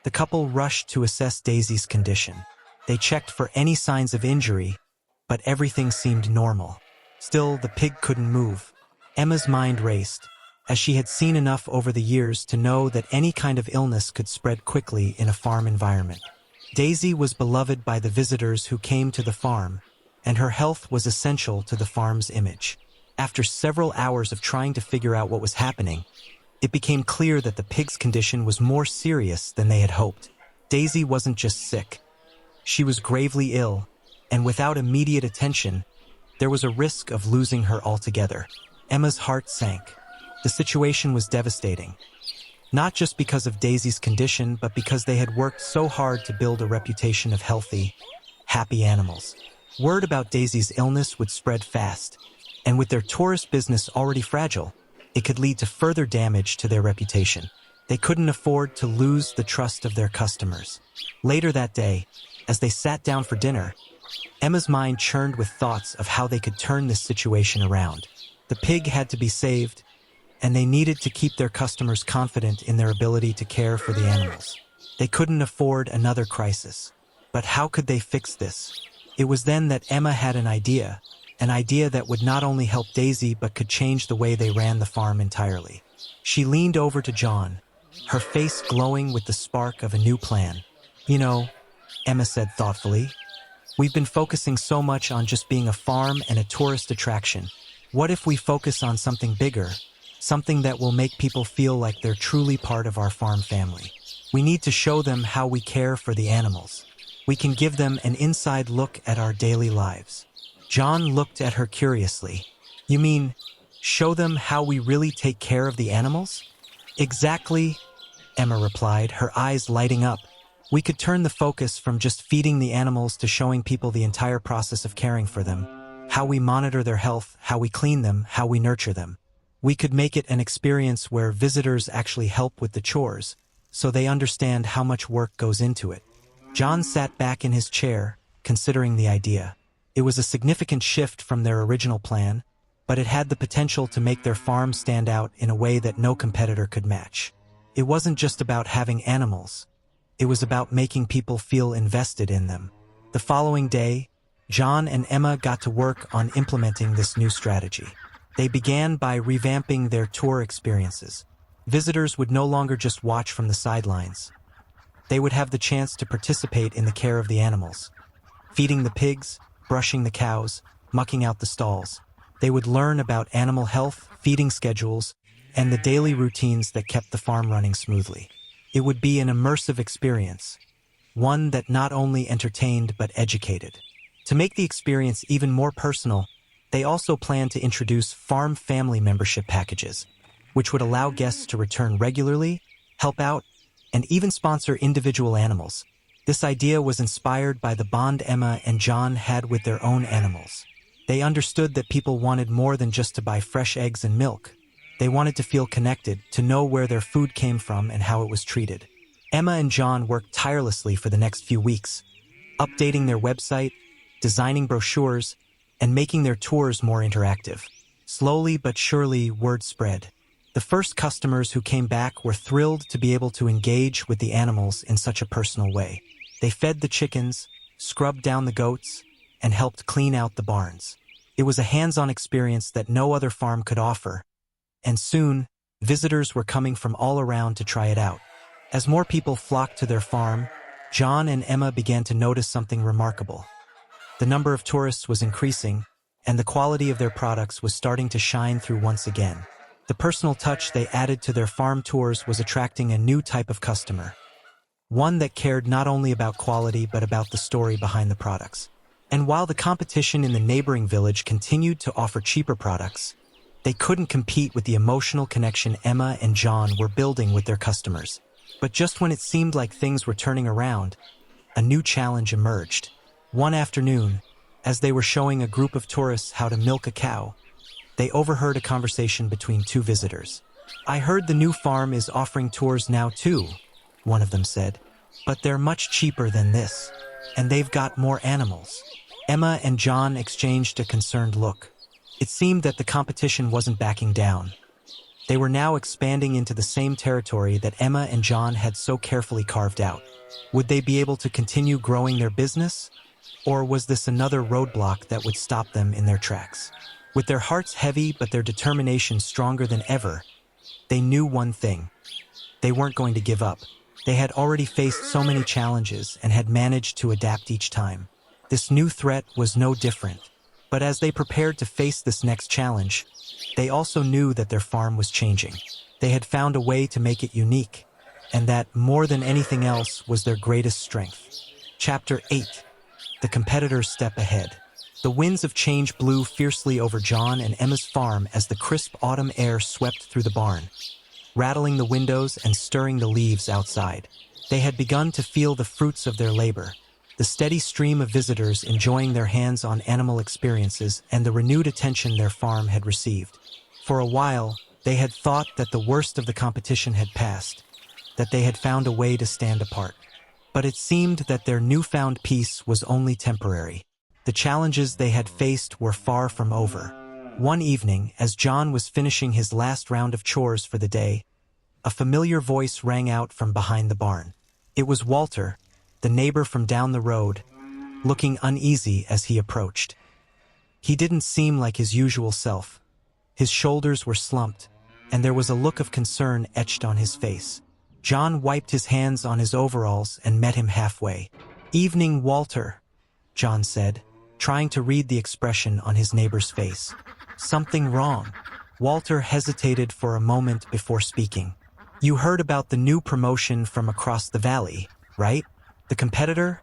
The couple rushed to assess Daisy's condition. They checked for any signs of injury, but everything seemed normal. Still, the pig couldn't move. Emma's mind raced, as she had seen enough over the years to know that any kind of illness could spread quickly in a farm environment. Daisy was beloved by the visitors who came to the farm, and her health was essential to the farm's image. After several hours of trying to figure out what was happening, it became clear that the pig's condition was more serious than they had hoped. Daisy wasn't just sick. She was gravely ill, and without immediate attention, there was a risk of losing her altogether. Emma's heart sank. The situation was devastating, not just because of Daisy's condition, but because they had worked so hard to build a reputation of healthy, happy animals. Word about Daisy's illness would spread fast, and with their tourist business already fragile, it could lead to further damage to their reputation. They couldn't afford to lose the trust of their customers. Later that day, as they sat down for dinner, Emma's mind churned with thoughts of how they could turn this situation around. The pig had to be saved, and they needed to keep their customers confident in their ability to care for the animals. They couldn't afford another crisis. But how could they fix this? It was then that Emma had an idea that would not only help Daisy but could change the way they ran the farm entirely. She leaned over to John, her face glowing with the spark of a new plan. "You know," Emma said thoughtfully, "we've been focusing so much on just being a farm and a tourist attraction. What if we focus on something bigger, something that will make people feel like they're truly part of our farm family? We need to show them how we care for the animals. We can give them an inside look at our daily lives." John looked at her curiously. "You mean, show them how we really take care of the animals?" "Exactly," Emma replied, her eyes lighting up. "We could turn the focus from just feeding the animals to showing people the entire process of caring for them. How we monitor their health, how we clean them, how we nurture them. We could make it an experience where visitors actually help with the chores, so they understand how much work goes into it." John sat back in his chair, considering the idea. It was a significant shift from their original plan, but it had the potential to make their farm stand out in a way that no competitor could match. It wasn't just about having animals. It was about making people feel invested in them. The following day, John and Emma got to work on implementing this new strategy. They began by revamping their tour experiences. Visitors would no longer just watch from the sidelines. They would have the chance to participate in the care of the animals, feeding the pigs, brushing the cows, mucking out the stalls. They would learn about animal health, feeding schedules, and the daily routines that kept the farm running smoothly. It would be an immersive experience, one that not only entertained but educated. To make the experience even more personal, they also planned to introduce farm family membership packages, which would allow guests to return regularly, help out, and even sponsor individual animals. This idea was inspired by the bond Emma and John had with their own animals. They understood that people wanted more than just to buy fresh eggs and milk. They wanted to feel connected, to know where their food came from and how it was treated. Emma and John worked tirelessly for the next few weeks, updating their website, designing brochures, and making their tours more interactive. Slowly but surely, word spread. The first customers who came back were thrilled to be able to engage with the animals in such a personal way. They fed the chickens, scrubbed down the goats, and helped clean out the barns. It was a hands-on experience that no other farm could offer, and soon, visitors were coming from all around to try it out. As more people flocked to their farm, John and Emma began to notice something remarkable. The number of tourists was increasing, and the quality of their products was starting to shine through once again. The personal touch they added to their farm tours was attracting a new type of customer, one that cared not only about quality but about the story behind the products. And while the competition in the neighboring village continued to offer cheaper products, they couldn't compete with the emotional connection Emma and John were building with their customers. But just when it seemed like things were turning around, a new challenge emerged. One afternoon, as they were showing a group of tourists how to milk a cow, they overheard a conversation between two visitors. "I heard the new farm is offering tours now too," one of them said. "But they're much cheaper than this, and they've got more animals." Emma and John exchanged a concerned look. It seemed that the competition wasn't backing down. They were now expanding into the same territory that Emma and John had so carefully carved out. Would they be able to continue growing their business? Or was this another roadblock that would stop them in their tracks? With their hearts heavy but their determination stronger than ever, they knew one thing. They weren't going to give up. They had already faced so many challenges and had managed to adapt each time. This new threat was no different. But as they prepared to face this next challenge, they also knew that their farm was changing. They had found a way to make it unique, and that, more than anything else, was their greatest strength. Chapter 8. The competitors step ahead. The winds of change blew fiercely over John and Emma's farm as the crisp autumn air swept through the barn, rattling the windows and stirring the leaves outside. They had begun to feel the fruits of their labor, the steady stream of visitors enjoying their hands-on animal experiences and the renewed attention their farm had received. For a while, they had thought that the worst of the competition had passed, that they had found a way to stand apart. But it seemed that their newfound peace was only temporary. The challenges they had faced were far from over. One evening, as John was finishing his last round of chores for the day, a familiar voice rang out from behind the barn. It was Walter, the neighbor from down the road, looking uneasy as he approached. He didn't seem like his usual self. His shoulders were slumped, and there was a look of concern etched on his face. John wiped his hands on his overalls and met him halfway. "Evening, Walter," John said, trying to read the expression on his neighbor's face. "Something wrong?" Walter hesitated for a moment before speaking. "You heard about the new promotion from across the valley, right? The competitor?"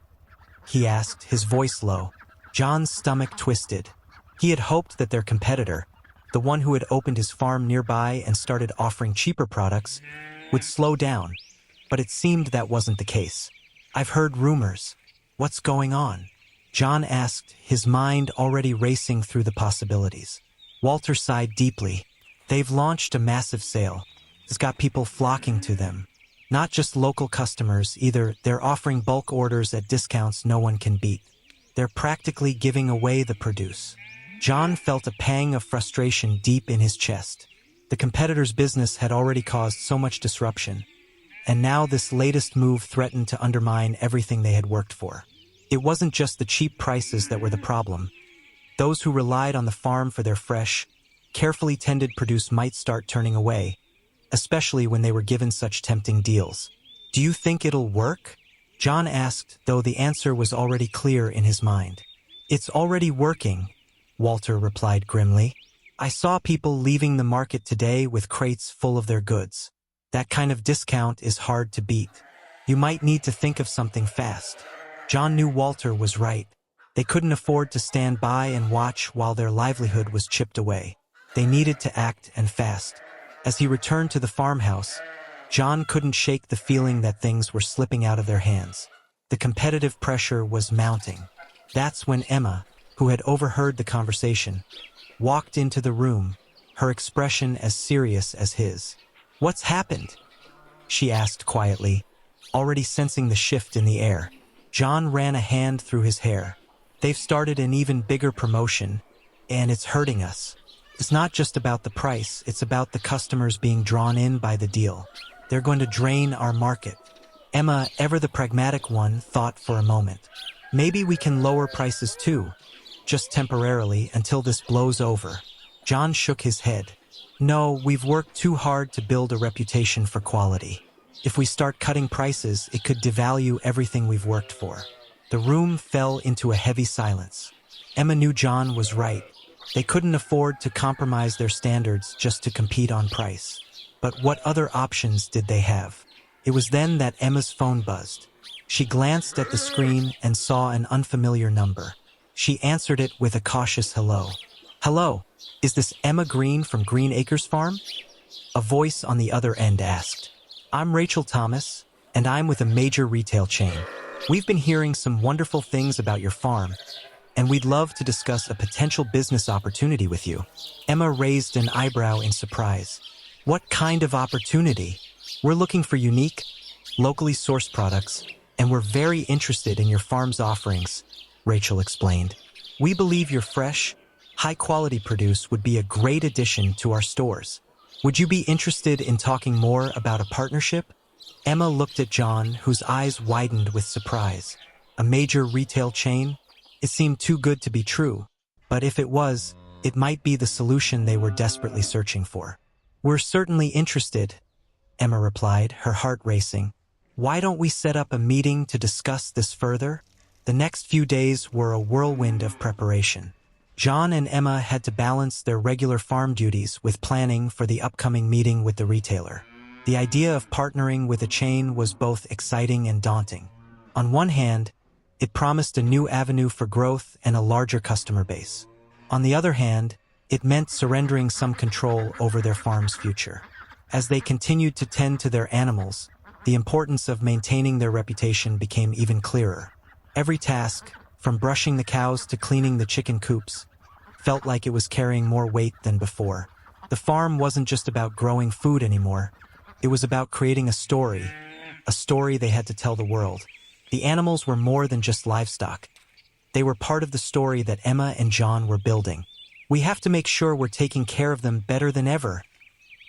he asked, his voice low. John's stomach twisted. He had hoped that their competitor, the one who had opened his farm nearby and started offering cheaper products, would slow down, but it seemed that wasn't the case. "I've heard rumors. What's going on?" John asked, his mind already racing through the possibilities. Walter sighed deeply. "They've launched a massive sale. It's got people flocking to them. Not just local customers either. They're offering bulk orders at discounts no one can beat. They're practically giving away the produce." John felt a pang of frustration deep in his chest. The competitor's business had already caused so much disruption, and now this latest move threatened to undermine everything they had worked for. It wasn't just the cheap prices that were the problem. Those who relied on the farm for their fresh, carefully tended produce might start turning away, especially when they were given such tempting deals. "Do you think it'll work?" John asked, though the answer was already clear in his mind. "It's already working," Walter replied grimly. "I saw people leaving the market today with crates full of their goods. That kind of discount is hard to beat. You might need to think of something fast." John knew Walter was right. They couldn't afford to stand by and watch while their livelihood was chipped away. They needed to act, and fast. As he returned to the farmhouse, John couldn't shake the feeling that things were slipping out of their hands. The competitive pressure was mounting. That's when Emma, who had overheard the conversation, walked into the room, her expression as serious as his. "What's happened?" she asked quietly, already sensing the shift in the air. John ran a hand through his hair. "They've started an even bigger promotion, and it's hurting us. It's not just about the price, it's about the customers being drawn in by the deal. They're going to drain our market." Emma, ever the pragmatic one, thought for a moment. "Maybe we can lower prices too, just temporarily until this blows over." John shook his head. "No, we've worked too hard to build a reputation for quality. If we start cutting prices, it could devalue everything we've worked for." The room fell into a heavy silence. Emma knew John was right. They couldn't afford to compromise their standards just to compete on price. But what other options did they have? It was then that Emma's phone buzzed. She glanced at the screen and saw an unfamiliar number. She answered it with a cautious hello. "Hello, is this Emma Green from Green Acres Farm?" A voice on the other end asked. "I'm Rachel Thomas, and I'm with a major retail chain. We've been hearing some wonderful things about your farm, and we'd love to discuss a potential business opportunity with you." Emma raised an eyebrow in surprise. "What kind of opportunity?" "We're looking for unique, locally sourced products, and we're very interested in your farm's offerings," Rachel explained. "We believe your fresh, high-quality produce would be a great addition to our stores. Would you be interested in talking more about a partnership?" Emma looked at John, whose eyes widened with surprise. A major retail chain? It seemed too good to be true, but if it was, it might be the solution they were desperately searching for. "We're certainly interested," Emma replied, her heart racing. "Why don't we set up a meeting to discuss this further?" The next few days were a whirlwind of preparation. John and Emma had to balance their regular farm duties with planning for the upcoming meeting with the retailer. The idea of partnering with a chain was both exciting and daunting. On one hand, it promised a new avenue for growth and a larger customer base. On the other hand, it meant surrendering some control over their farm's future. As they continued to tend to their animals, the importance of maintaining their reputation became even clearer. Every task, from brushing the cows to cleaning the chicken coops, felt like it was carrying more weight than before. The farm wasn't just about growing food anymore. It was about creating a story they had to tell the world. The animals were more than just livestock. They were part of the story that Emma and John were building. "We have to make sure we're taking care of them better than ever,"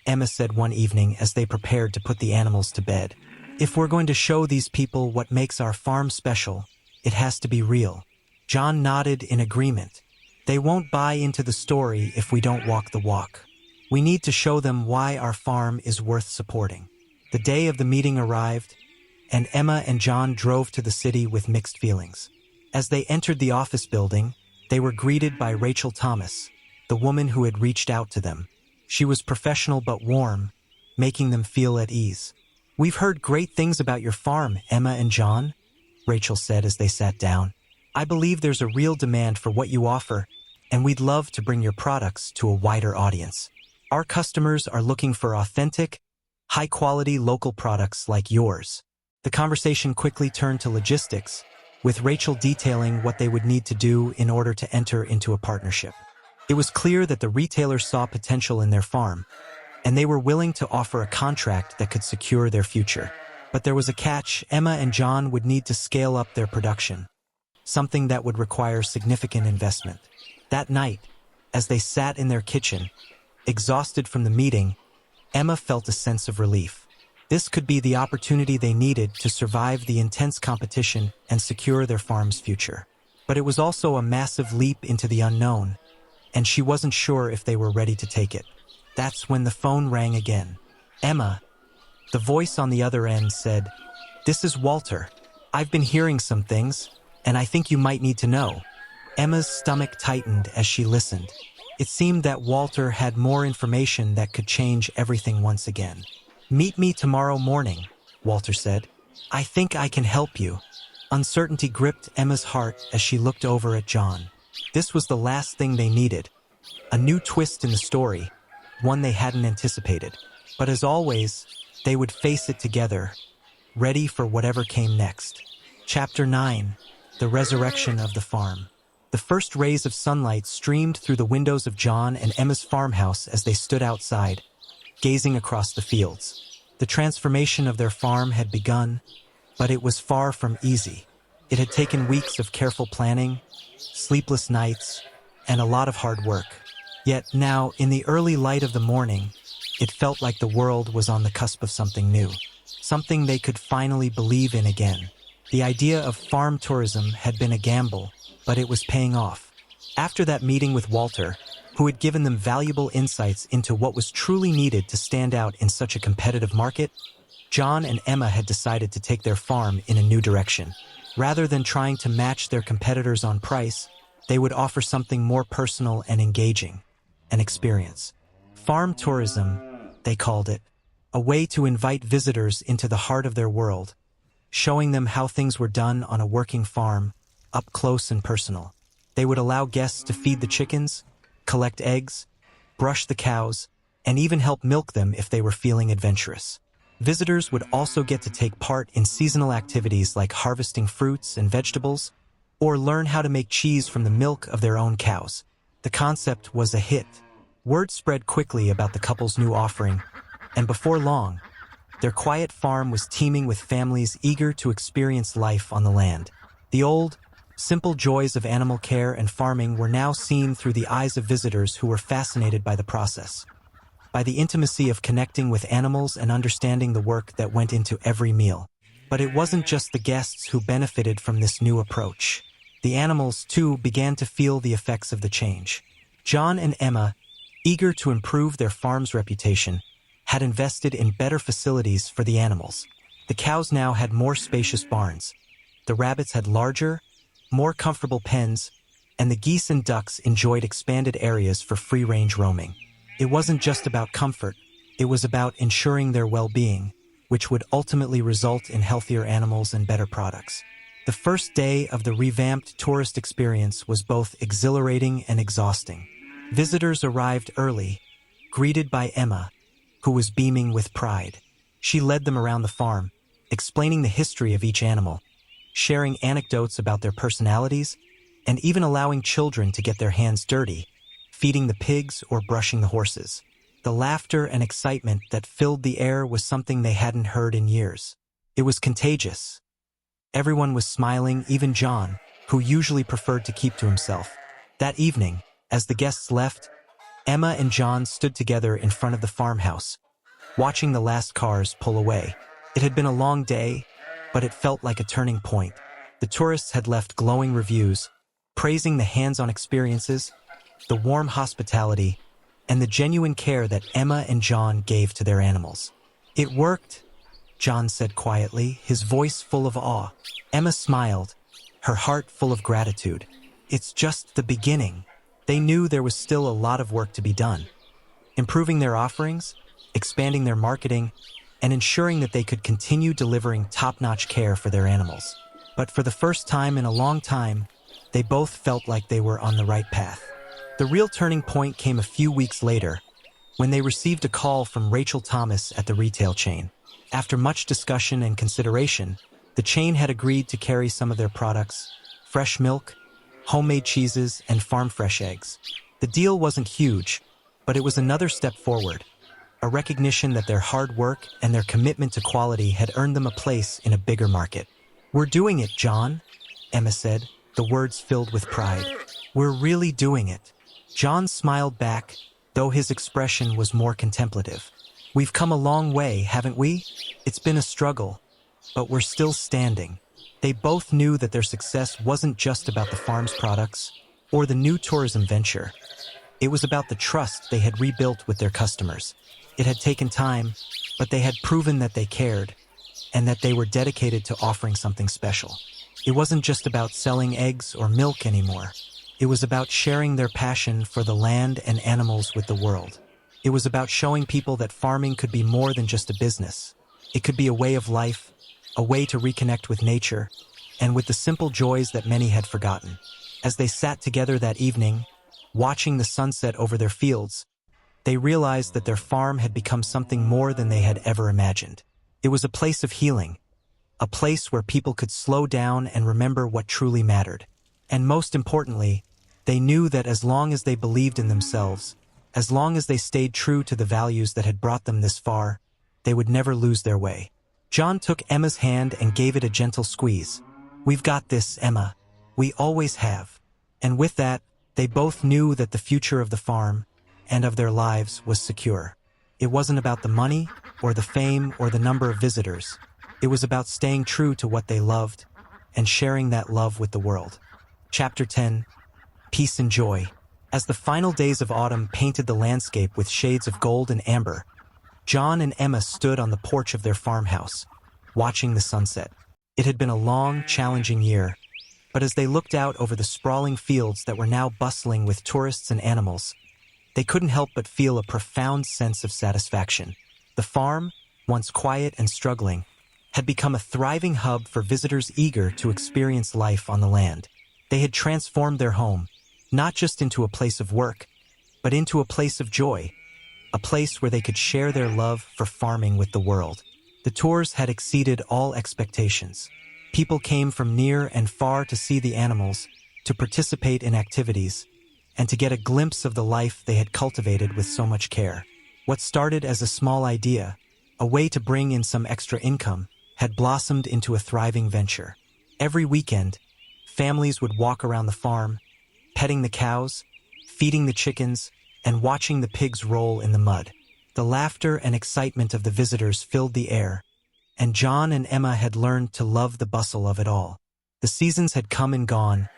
Emma said one evening as they prepared to put the animals to bed. "If we're going to show these people what makes our farm special, it has to be real." John nodded in agreement. "They won't buy into the story if we don't walk the walk. We need to show them why our farm is worth supporting." The day of the meeting arrived, and Emma and John drove to the city with mixed feelings. As they entered the office building, they were greeted by Rachel Thomas, the woman who had reached out to them. She was professional but warm, making them feel at ease. "We've heard great things about your farm, Emma and John," Rachel said as they sat down. "I believe there's a real demand for what you offer, and we'd love to bring your products to a wider audience. Our customers are looking for authentic, high-quality local products like yours." The conversation quickly turned to logistics, with Rachel detailing what they would need to do in order to enter into a partnership. It was clear that the retailers saw potential in their farm, and they were willing to offer a contract that could secure their future. But there was a catch. Emma and John would need to scale up their production, something that would require significant investment. That night, as they sat in their kitchen, exhausted from the meeting, Emma felt a sense of relief. This could be the opportunity they needed to survive the intense competition and secure their farm's future. But it was also a massive leap into the unknown. and she wasn't sure if they were ready to take it. That's when the phone rang again. Emma, the voice on the other end, said, "This is Walter. I've been hearing some things, and I think you might need to know." Emma's stomach tightened as she listened. It seemed that Walter had more information that could change everything once again. "Meet me tomorrow morning," Walter said. "I think I can help you." Uncertainty gripped Emma's heart as she looked over at John. This was the last thing they needed. A new twist in the story, one they hadn't anticipated. But as always, they would face it together, ready for whatever came next. Chapter 9. The Resurrection of the Farm. The first rays of sunlight streamed through the windows of John and Emma's farmhouse as they stood outside, gazing across the fields. The transformation of their farm had begun, but it was far from easy. It had taken weeks of careful planning, sleepless nights, and a lot of hard work. Yet now, in the early light of the morning, it felt like the world was on the cusp of something new, something they could finally believe in again. The idea of farm tourism had been a gamble, but it was paying off. After that meeting with Walter, who had given them valuable insights into what was truly needed to stand out in such a competitive market, John and Emma had decided to take their farm in a new direction. Rather than trying to match their competitors on price, they would offer something more personal and engaging, an experience. Farm tourism, they called it, a way to invite visitors into the heart of their world, showing them how things were done on a working farm, up close and personal. They would allow guests to feed the chickens, collect eggs, brush the cows, and even help milk them if they were feeling adventurous. Visitors would also get to take part in seasonal activities like harvesting fruits and vegetables, or learn how to make cheese from the milk of their own cows. The concept was a hit. Word spread quickly about the couple's new offering, and before long, their quiet farm was teeming with families eager to experience life on the land. The old, simple joys of animal care and farming were now seen through the eyes of visitors who were fascinated by the process, by the intimacy of connecting with animals and understanding the work that went into every meal. But it wasn't just the guests who benefited from this new approach. The animals, too, began to feel the effects of the change. John and Emma, eager to improve their farm's reputation, had invested in better facilities for the animals. The cows now had more spacious barns. The rabbits had larger, more comfortable pens, and the geese and ducks enjoyed expanded areas for free-range roaming. It wasn't just about comfort, it was about ensuring their well-being, which would ultimately result in healthier animals and better products. The first day of the revamped tourist experience was both exhilarating and exhausting. Visitors arrived early, greeted by Emma, who was beaming with pride. She led them around the farm, explaining the history of each animal, sharing anecdotes about their personalities, and even allowing children to get their hands dirty, feeding the pigs or brushing the horses. The laughter and excitement that filled the air was something they hadn't heard in years. It was contagious. Everyone was smiling, even John, who usually preferred to keep to himself. That evening, as the guests left, Emma and John stood together in front of the farmhouse, watching the last cars pull away. It had been a long day, but it felt like a turning point. The tourists had left glowing reviews, praising the hands-on experiences, the warm hospitality, and the genuine care that Emma and John gave to their animals. "It worked," John said quietly, his voice full of awe. Emma smiled, her heart full of gratitude. "It's just the beginning." They knew there was still a lot of work to be done, improving their offerings, expanding their marketing, and ensuring that they could continue delivering top-notch care for their animals. But for the first time in a long time, they both felt like they were on the right path. The real turning point came a few weeks later, when they received a call from Rachel Thomas at the retail chain. After much discussion and consideration, the chain had agreed to carry some of their products: fresh milk, homemade cheeses, and farm-fresh eggs. The deal wasn't huge, but it was another step forward, a recognition that their hard work and their commitment to quality had earned them a place in a bigger market. "We're doing it, John," Emma said, the words filled with pride. "We're really doing it." John smiled back, though his expression was more contemplative. "We've come a long way, haven't we? It's been a struggle, but we're still standing." They both knew that their success wasn't just about the farm's products or the new tourism venture. It was about the trust they had rebuilt with their customers. It had taken time, but they had proven that they cared, and that they were dedicated to offering something special. It wasn't just about selling eggs or milk anymore. It was about sharing their passion for the land and animals with the world. It was about showing people that farming could be more than just a business. It could be a way of life, a way to reconnect with nature, and with the simple joys that many had forgotten. As they sat together that evening, watching the sunset over their fields, they realized that their farm had become something more than they had ever imagined. It was a place of healing, a place where people could slow down and remember what truly mattered. And most importantly, they knew that as long as they believed in themselves, as long as they stayed true to the values that had brought them this far, they would never lose their way. John took Emma's hand and gave it a gentle squeeze. "We've got this, Emma. We always have." And with that, they both knew that the future of the farm and of their lives was secure. It wasn't about the money or the fame or the number of visitors. It was about staying true to what they loved and sharing that love with the world. Chapter 10. Peace and Joy. As the final days of autumn painted the landscape with shades of gold and amber, John and Emma stood on the porch of their farmhouse, watching the sunset. It had been a long, challenging year, but as they looked out over the sprawling fields that were now bustling with tourists and animals, they couldn't help but feel a profound sense of satisfaction. The farm, once quiet and struggling, had become a thriving hub for visitors eager to experience life on the land. They had transformed their home, not just into a place of work, but into a place of joy, a place where they could share their love for farming with the world. The tours had exceeded all expectations. People came from near and far to see the animals, to participate in activities, and to get a glimpse of the life they had cultivated with so much care. What started as a small idea, a way to bring in some extra income, had blossomed into a thriving venture. Every weekend, families would walk around the farm, petting the cows, feeding the chickens, and watching the pigs roll in the mud. The laughter and excitement of the visitors filled the air, and John and Emma had learned to love the bustle of it all. The seasons had come and gone,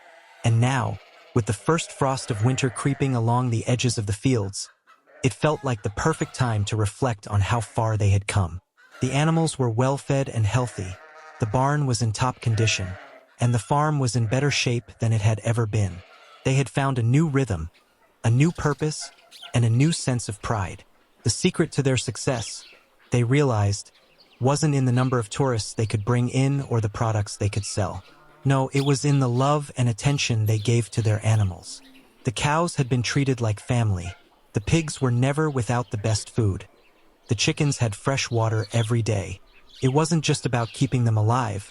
and now, with the first frost of winter creeping along the edges of the fields, it felt like the perfect time to reflect on how far they had come. The animals were well-fed and healthy, the barn was in top condition, and the farm was in better shape than it had ever been. They had found a new rhythm, a new purpose, and a new sense of pride. The secret to their success, they realized, wasn't in the number of tourists they could bring in or the products they could sell. No, it was in the love and attention they gave to their animals. The cows had been treated like family. The pigs were never without the best food. The chickens had fresh water every day. It wasn't just about keeping them alive.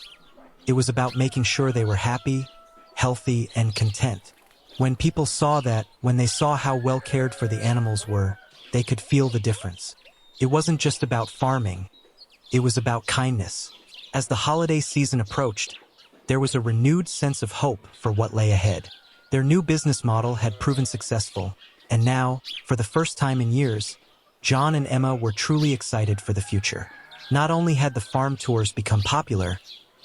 It was about making sure they were happy, healthy, and content. When people saw that, when they saw how well cared for the animals were, they could feel the difference. It wasn't just about farming. It was about kindness. As the holiday season approached, there was a renewed sense of hope for what lay ahead. Their new business model had proven successful, and now, for the first time in years, John and Emma were truly excited for the future. Not only had the farm tours become popular,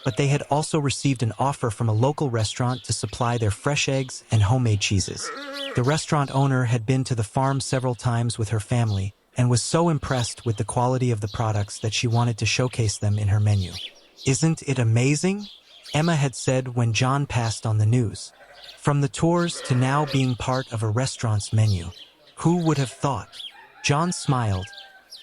but they had also received an offer from a local restaurant to supply their fresh eggs and homemade cheeses. The restaurant owner had been to the farm several times with her family and was so impressed with the quality of the products that she wanted to showcase them in her menu. "Isn't it amazing?" Emma had said when John passed on the news. "From the tours to now being part of a restaurant's menu. Who would have thought?" John smiled,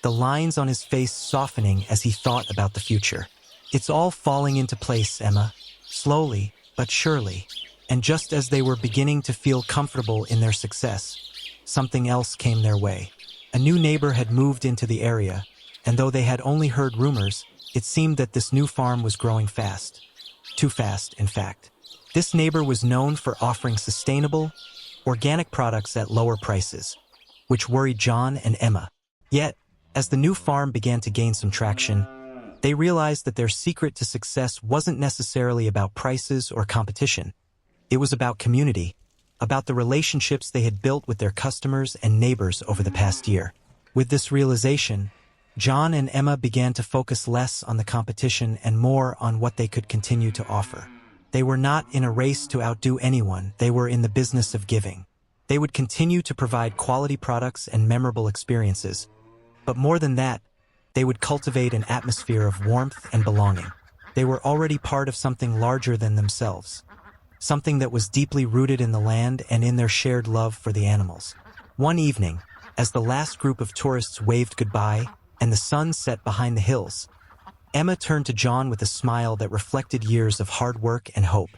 the lines on his face softening as he thought about the future. "It's all falling into place, Emma, slowly but surely." And just as they were beginning to feel comfortable in their success, something else came their way. A new neighbor had moved into the area, and though they had only heard rumors, it seemed that this new farm was growing fast. Too fast, in fact. This neighbor was known for offering sustainable, organic products at lower prices, which worried John and Emma. Yet, as the new farm began to gain some traction, they realized that their secret to success wasn't necessarily about prices or competition. It was about community, about the relationships they had built with their customers and neighbors over the past year. With this realization, John and Emma began to focus less on the competition and more on what they could continue to offer. They were not in a race to outdo anyone, they were in the business of giving. They would continue to provide quality products and memorable experiences. But more than that, they would cultivate an atmosphere of warmth and belonging. They were already part of something larger than themselves, something that was deeply rooted in the land and in their shared love for the animals. One evening, as the last group of tourists waved goodbye and the sun set behind the hills, Emma turned to John with a smile that reflected years of hard work and hope.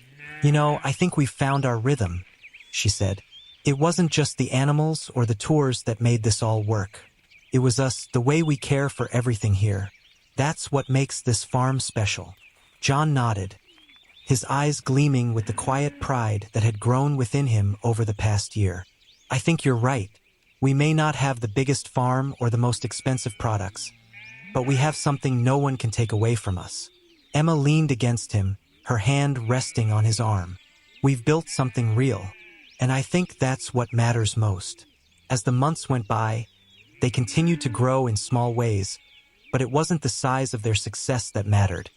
"You know, I think we've found our rhythm," she said. "It wasn't just the animals or the tours that made this all work. It was us, the way we care for everything here. That's what makes this farm special." John nodded, his eyes gleaming with the quiet pride that had grown within him over the past year. "I think you're right. We may not have the biggest farm or the most expensive products, but we have something no one can take away from us." Emma leaned against him, her hand resting on his arm. "We've built something real, and I think that's what matters most." As the months went by, they continued to grow in small ways, but it wasn't the size of their success that mattered.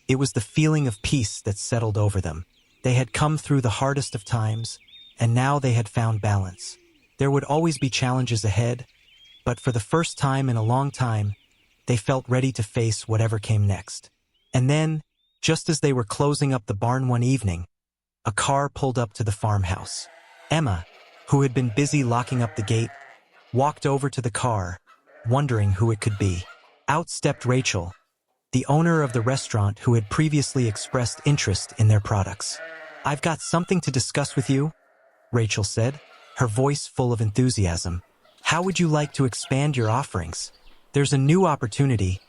It was the feeling of peace that settled over them. They had come through the hardest of times, and now they had found balance. There would always be challenges ahead, but for the first time in a long time, they felt ready to face whatever came next. And then, just as they were closing up the barn one evening, a car pulled up to the farmhouse. Emma, who had been busy locking up the gate, walked over to the car, wondering who it could be. Out stepped Rachel, the owner of the restaurant who had previously expressed interest in their products. "I've got something to discuss with you," Rachel said, her voice full of enthusiasm. "How would you like to expand your offerings? There's a new opportunity,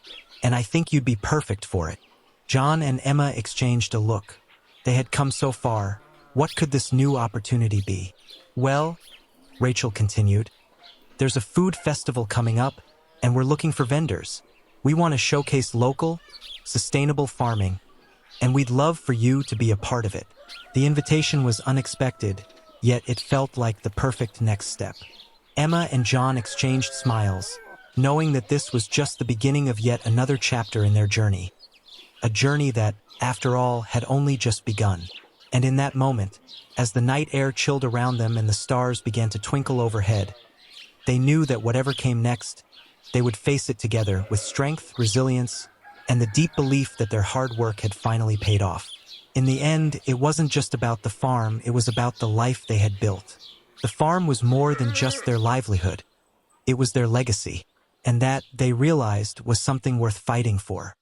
and I think you'd be perfect for it." John and Emma exchanged a look. They had come so far. What could this new opportunity be? "Well," Rachel continued, "there's a food festival coming up, and we're looking for vendors. We want to showcase local, sustainable farming, and we'd love for you to be a part of it." The invitation was unexpected, yet it felt like the perfect next step. Emma and John exchanged smiles, knowing that this was just the beginning of yet another chapter in their journey. A journey that, after all, had only just begun. And in that moment, as the night air chilled around them and the stars began to twinkle overhead, they knew that whatever came next, they would face it together with strength, resilience, and the deep belief that their hard work had finally paid off. In the end, it wasn't just about the farm, it was about the life they had built. The farm was more than just their livelihood. It was their legacy, and that, they realized, was something worth fighting for.